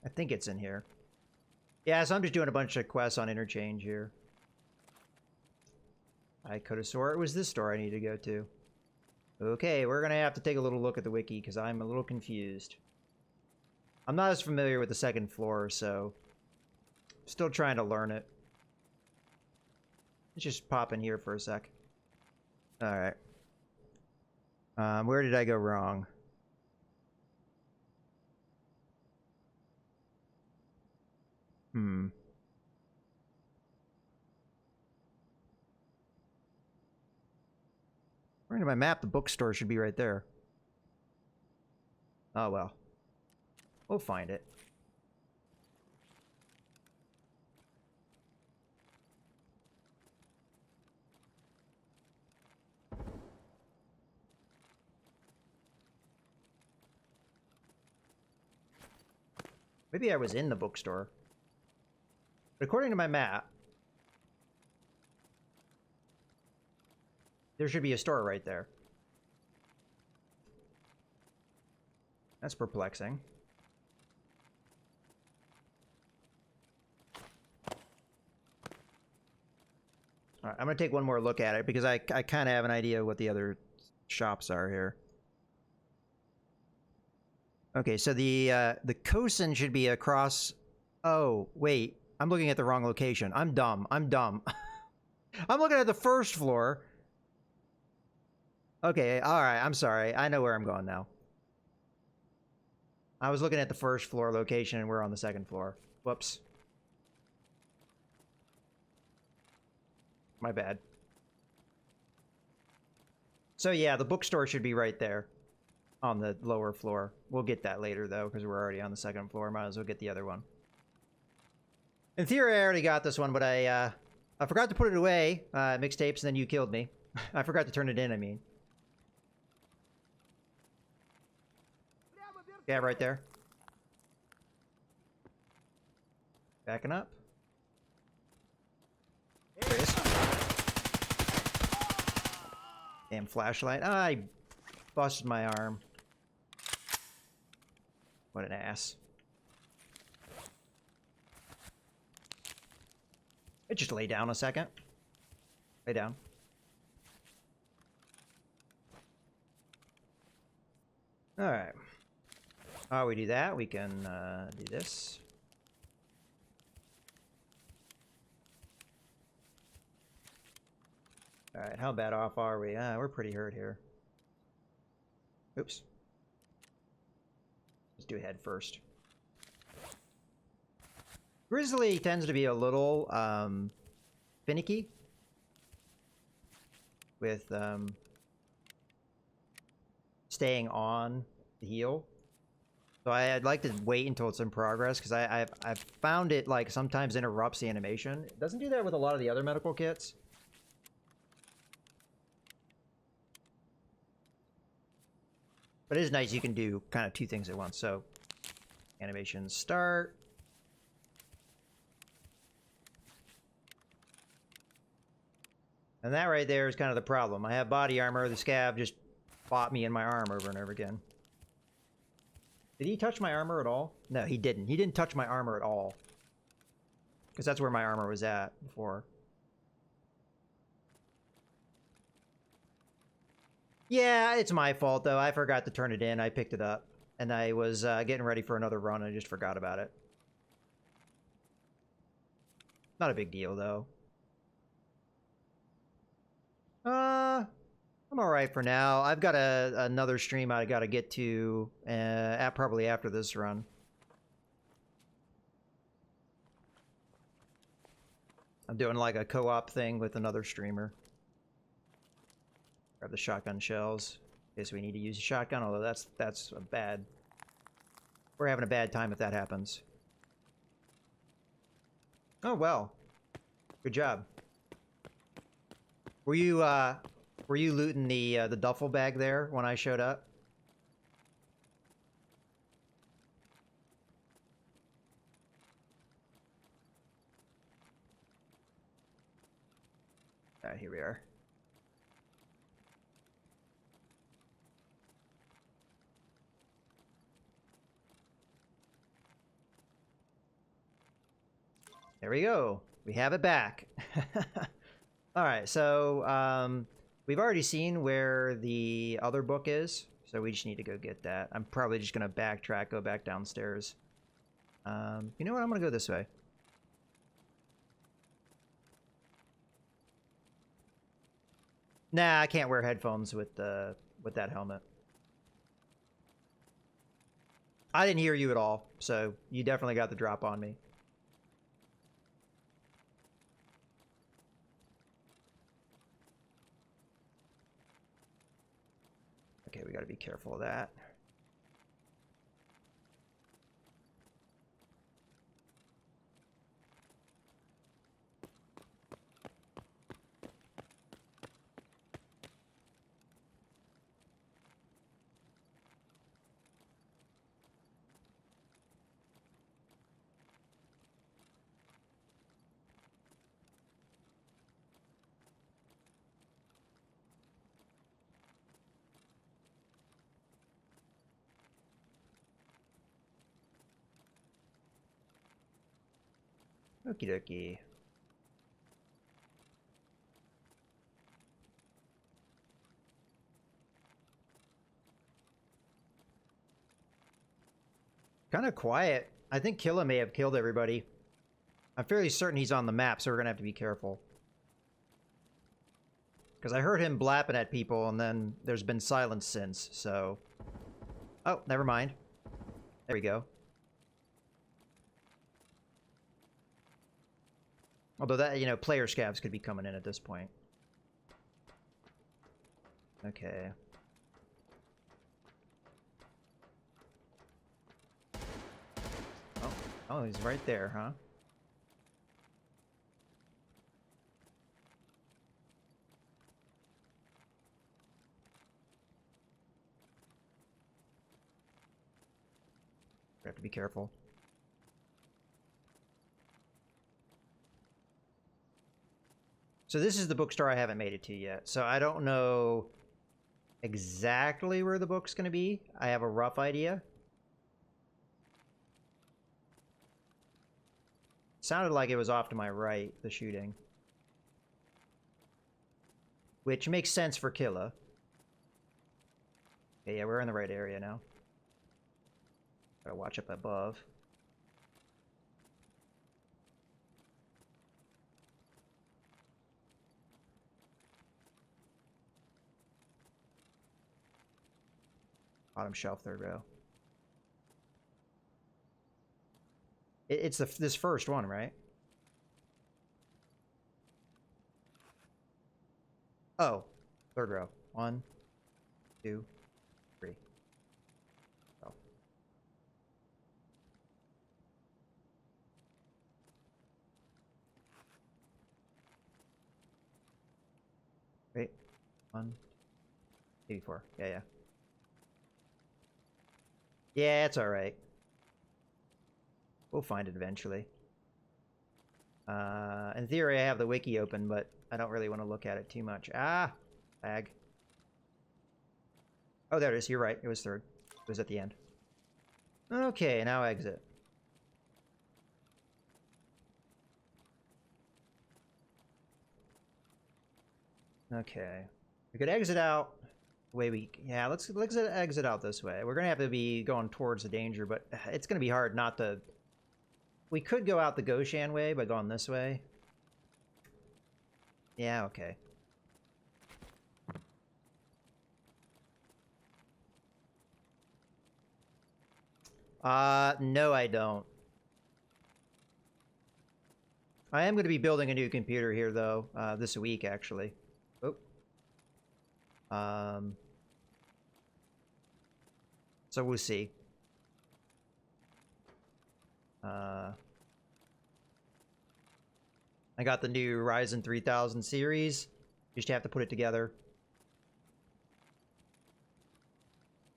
I think it's in here. Yeah, so I'm just doing a bunch of quests on interchange here. I could have swore it was this store I need to go to. Okay, we're gonna have to take a little look at the wiki because I'm a little confused. I'm not as familiar with the second floor, so still trying to learn it. Let's just pop in here for a sec. Alright. Where did I go wrong? According to my map, the bookstore should be right there. Oh well. We'll find it. Maybe I was in the bookstore. But according to my map, there should be a store right there. That's perplexing. All right, I'm gonna take one more look at it because I kind of have an idea what the other shops are here. Okay, so the Kosen should be across. Oh wait, I'm looking at the wrong location. I'm dumb. I'm dumb. I'm looking at the first floor. Okay, all right. I'm sorry. I know where I'm going now. I was looking at the first floor location and we're on the second floor. Whoops. My bad. So yeah, the bookstore should be right there on the lower floor. We'll get that later though, because we're already on the second floor. Might as well get the other one. In theory, I already got this one, but I forgot to put it away, mixtapes, and then you killed me. I forgot to turn it in, I mean. Yeah, right there. Backing up. There it is. Damn flashlight. Ah, I busted my arm. What an ass. Just lay down a second. Lay down. Alright. While we do that, we can do this. Alright, how bad off are we? We're pretty hurt here. Oops. Let's do head first. Grizzly tends to be a little finicky with staying on the heal. So I'd like to wait until it's in progress because I've found it like sometimes interrupts the animation. It doesn't do that with a lot of the other medical kits. But it is nice you can do kind of two things at once. So animation start. And that right there is kind of the problem. I have body armor. The scav just bought me in my arm over and over again. Did he touch my armor at all? No, he didn't. He didn't touch my armor at all. Because that's where my armor was at before. Yeah, it's my fault, though. I forgot to turn it in. I picked it up. And I was getting ready for another run. I just forgot about it. Not a big deal, though. I'm alright for now. I've got another stream I gotta get to probably after this run. I'm doing like a co-op thing with another streamer. Grab the shotgun shells. In case we need to use a shotgun, although that's a bad... We're having a bad time if that happens. Oh, well. Good job. Were you looting the duffel bag there when I showed up? Alright, here we are. There we go. We have it back. Alright, so we've already seen where the other book is, so we just need to go get that. I'm probably just going to backtrack, go back downstairs. You know what? I'm going to go this way. Nah, I can't wear headphones with that helmet. I didn't hear you at all, so you definitely got the drop on me. Okay, we gotta be careful of that. Okie dokie. Kind of quiet. I think Killa may have killed everybody. I'm fairly certain he's on the map, so we're gonna have to be careful. Because I heard him blapping at people, and then there's been silence since, so... Oh, never mind. There we go. Although that, you know, player scavs could be coming in at this point. Okay. Oh, he's right there, huh? We have to be careful. So this is the bookstore I haven't made it to yet. So I don't know exactly where the book's going to be. I have a rough idea. Sounded like it was off to my right, the shooting. Which makes sense for Killa. Okay, yeah, we're in the right area now. Gotta watch up above. Bottom shelf, third row. It's this first one, right? Oh, third row. 1, 2, 3. Oh. Wait. 1, 84. Yeah. Yeah, it's alright. We'll find it eventually. In theory, I have the wiki open, but I don't really want to look at it too much. Ah! Lag. Oh, there it is. You're right. It was third. It was at the end. Okay, now exit. Okay. We could exit out the way we... Yeah, let's exit out this way. We're going to have to be going towards the danger, but it's going to be hard not to... We could go out the Goshan way by going this way. Yeah, okay. No, I don't. I am going to be building a new computer here, though, this week, actually. Oh. So we'll see. I got the new Ryzen 3000 series. Just have to put it together.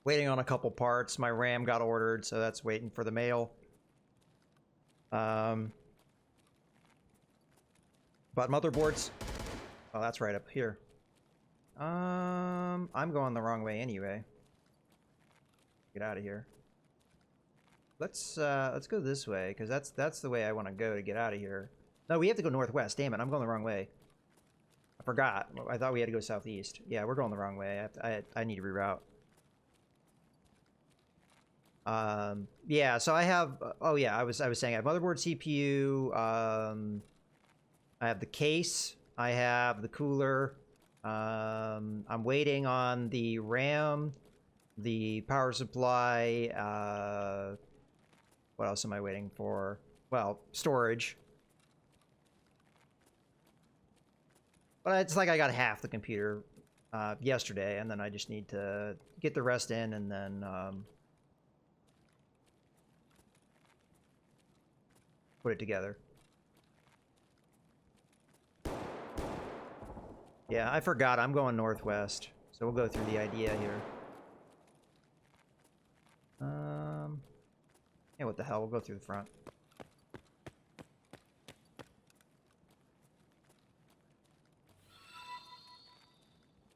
Waiting on a couple parts. My RAM got ordered, so that's waiting for the mail. But motherboards. Oh, that's right up here. I'm going the wrong way anyway. Get out of here. Let's go this way, because that's the way I want to go to get out of here. No, we have to go northwest. Damn it, I'm going the wrong way. I forgot. I thought we had to go southeast. Yeah, we're going the wrong way. I need to reroute. Yeah, so I have... Oh yeah, I was saying I have motherboard, CPU. I have the case. I have the cooler. I'm waiting on the RAM, the power supply. What else am I waiting for? Well, storage. But it's like I got half the computer yesterday, and then I just need to get the rest in, and then put it together. Yeah, I forgot. I'm going northwest, so we'll go through the idea here. Yeah, what the hell? We'll go through the front.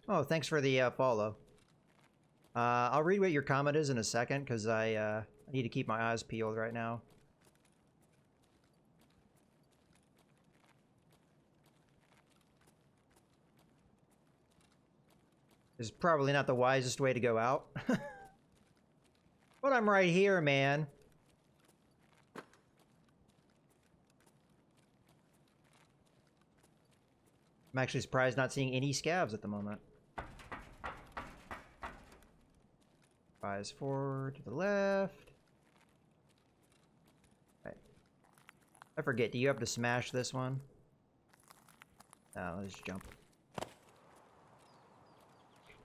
Oh, thanks for the follow. I'll read what your comment is in a second, because I need to keep my eyes peeled right now. This is probably not the wisest way to go out. But I'm right here, man. I'm actually surprised not seeing any scavs at the moment. Eyes forward to the left. Okay. I forget, do you have to smash this one? No, let's jump.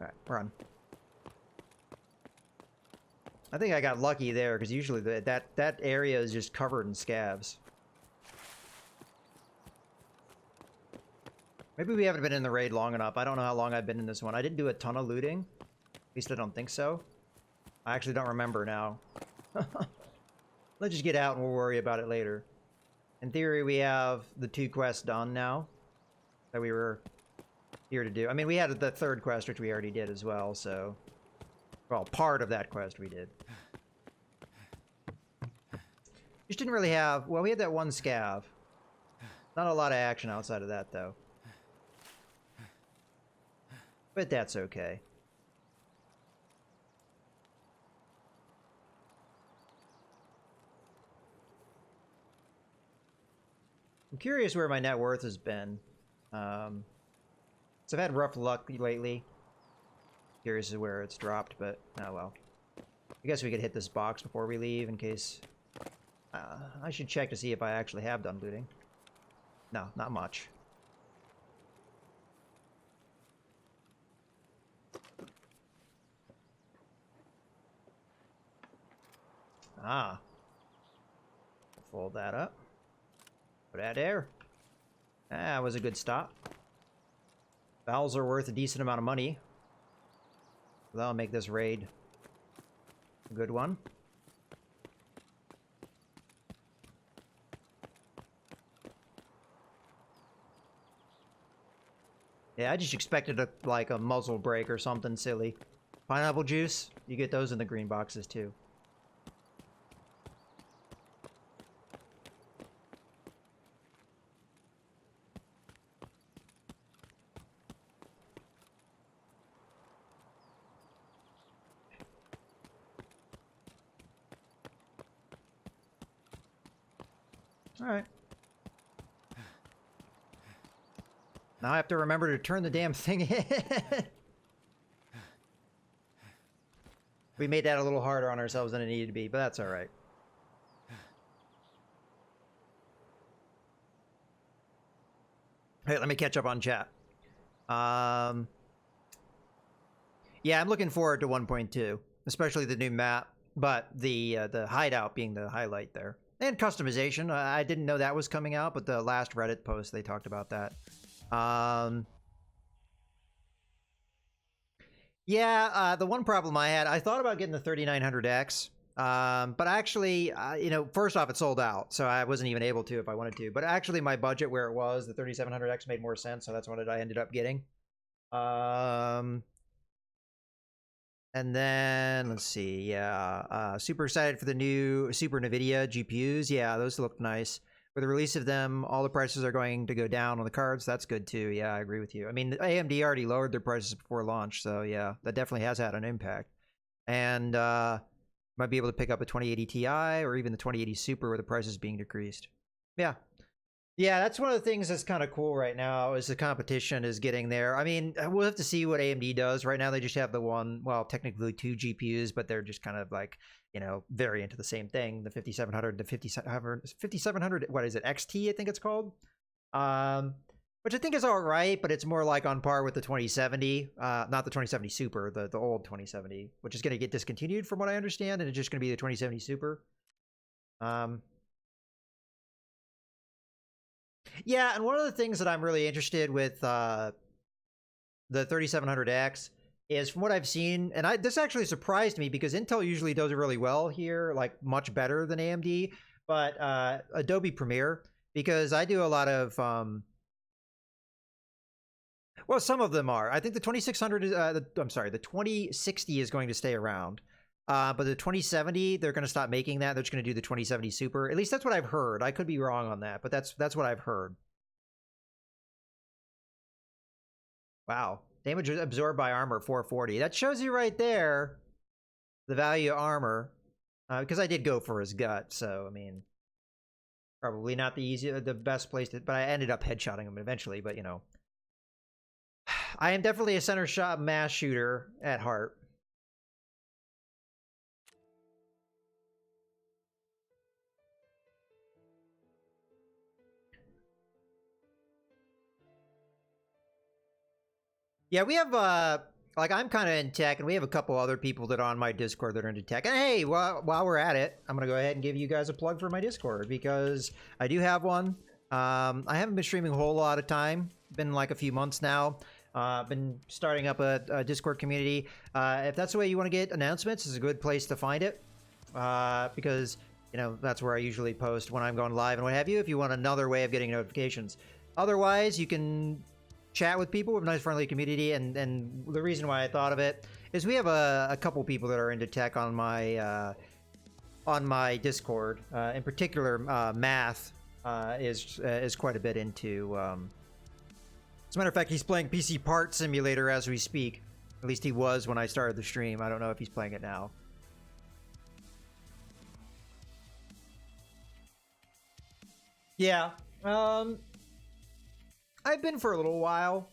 Alright, run. I think I got lucky there, because usually that area is just covered in scavs. Maybe we haven't been in the raid long enough. I don't know how long I've been in this one. I didn't do a ton of looting. At least I don't think so. I actually don't remember now. Let's just get out and we'll worry about it later. In theory, we have the 2 quests done now that we were here to do. I mean, we had the 3rd quest, which we already did as well, so... Well, part of that quest we did. Just didn't really have... Well, we had that one scav. Not a lot of action outside of that, though. But that's okay. I'm curious where my net worth has been. So I've had rough luck lately. Curious as where it's dropped, but oh well. I guess we could hit this box before we leave in case... I should check to see if I actually have done looting. No, not much. Ah. Fold that up. Put that there. That was a good stop. Vowels are worth a decent amount of money. That'll make this raid a good one. Yeah, I just expected like a muzzle break or something silly. Pineapple juice, you get those in the green boxes too. All right. Now I have to remember to turn the damn thing in. We made that a little harder on ourselves than it needed to be, but that's all right. Hey, let me catch up on chat. Yeah, I'm looking forward to 1.2, especially the new map, but the hideout being the highlight there. And customization. I didn't know that was coming out, but the last Reddit post, they talked about that. Yeah, the one problem I had, I thought about getting the 3900X, but actually, you know, first off, it sold out, so I wasn't even able to if I wanted to. But actually, my budget where it was, the 3700X made more sense, so that's what I ended up getting. And then, let's see, yeah, super excited for the new Super NVIDIA GPUs. Yeah, those look nice. With the release of them, all the prices are going to go down on the cards. That's good too. Yeah, I agree with you. I mean, AMD already lowered their prices before launch, so yeah, that definitely has had an impact. And might be able to pick up a 2080 Ti or even the 2080 Super where the price is being decreased. Yeah. Yeah, that's one of the things that's kind of cool right now is the competition is getting there. I mean, we'll have to see what AMD does. Right now, they just have the one, well, technically two GPUs, but they're just kind of like, you know, variant of the same thing. The 5700 to 5700, what is it, XT, I think it's called? Which I think is all right, but it's more like on par with the 2070, not the 2070 Super, the old 2070, which is going to get discontinued from what I understand, and it's just going to be the 2070 Super. Yeah, and one of the things that I'm really interested with the 3700X is from what I've seen, and this actually surprised me because Intel usually does it really well here, like much better than AMD, but Adobe Premiere, because I do a lot of, well, some of them are. I think the 2600 is, I'm sorry, the 2060 is going to stay around. But the 2070, they're going to stop making that. They're just going to do the 2070 Super. At least that's what I've heard. I could be wrong on that, but that's what I've heard. Wow. Damage absorbed by armor, 440. That shows you right there the value of armor. Because I did go for his gut, so, I mean, probably not the best place to, but I ended up headshotting him eventually, but, you know. I am definitely a center shot mass shooter at heart. Yeah, we have, like, I'm kind of in tech, and we have a couple other people that are on my Discord that are into tech. And hey, while we're at it, I'm going to go ahead and give you guys a plug for my Discord, because I do have one. I haven't been streaming a whole lot of time. Been like a few months now. Been starting up a Discord community. If that's the way you want to get announcements, it's a good place to find it. Because, you know, that's where I usually post when I'm going live and what have you, if you want another way of getting notifications. Otherwise, you can chat with people with a nice friendly community, and the reason why I thought of it is we have a couple people that are into tech on my Discord. In particular, Math is quite a bit into. As a matter of fact, he's playing PC Part Simulator as we speak. At least he was when I started the stream. I don't know if he's playing it now. Yeah. I've been for a little while.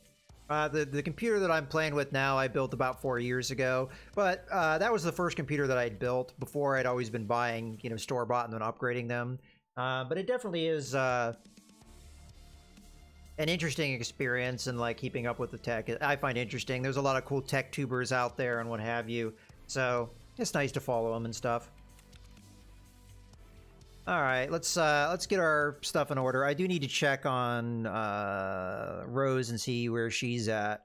The computer that I'm playing with now, I built about 4 years ago. But that was the first computer that I'd built. Before, I'd always been buying, you know, store-bought and then upgrading them. But it definitely is an interesting experience, and like keeping up with the tech, I find interesting. There's a lot of cool tech tubers out there and what have you. So it's nice to follow them and stuff. All right, let's get our stuff in order. I do need to check on Rose and see where she's at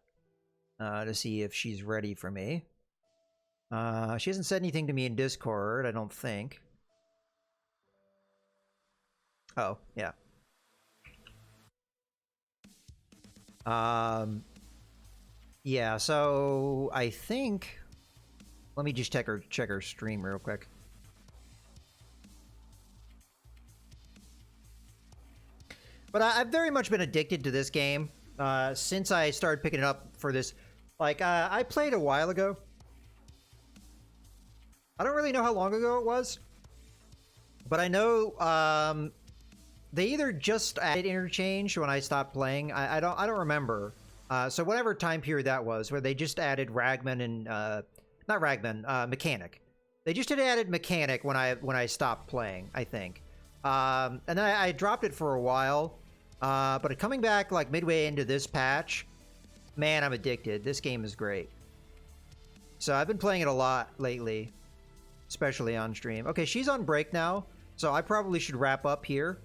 to see if she's ready for me. She hasn't said anything to me in Discord, I don't think. Oh, yeah. Yeah, so I think... Let me just check her stream real quick. But I've very much been addicted to this game since I started picking it up for this. Like, I played a while ago. I don't really know how long ago it was. But I know they either just added interchange when I stopped playing. I don't remember. So whatever time period that was, where they just added Ragman and not Ragman, Mechanic. They just had added Mechanic when I stopped playing, I think. And then I dropped it for a while. But coming back like midway into this patch, man, I'm addicted. This game is great. So I've been playing it a lot lately, especially on stream. Okay, she's on break now, so I probably should wrap up here.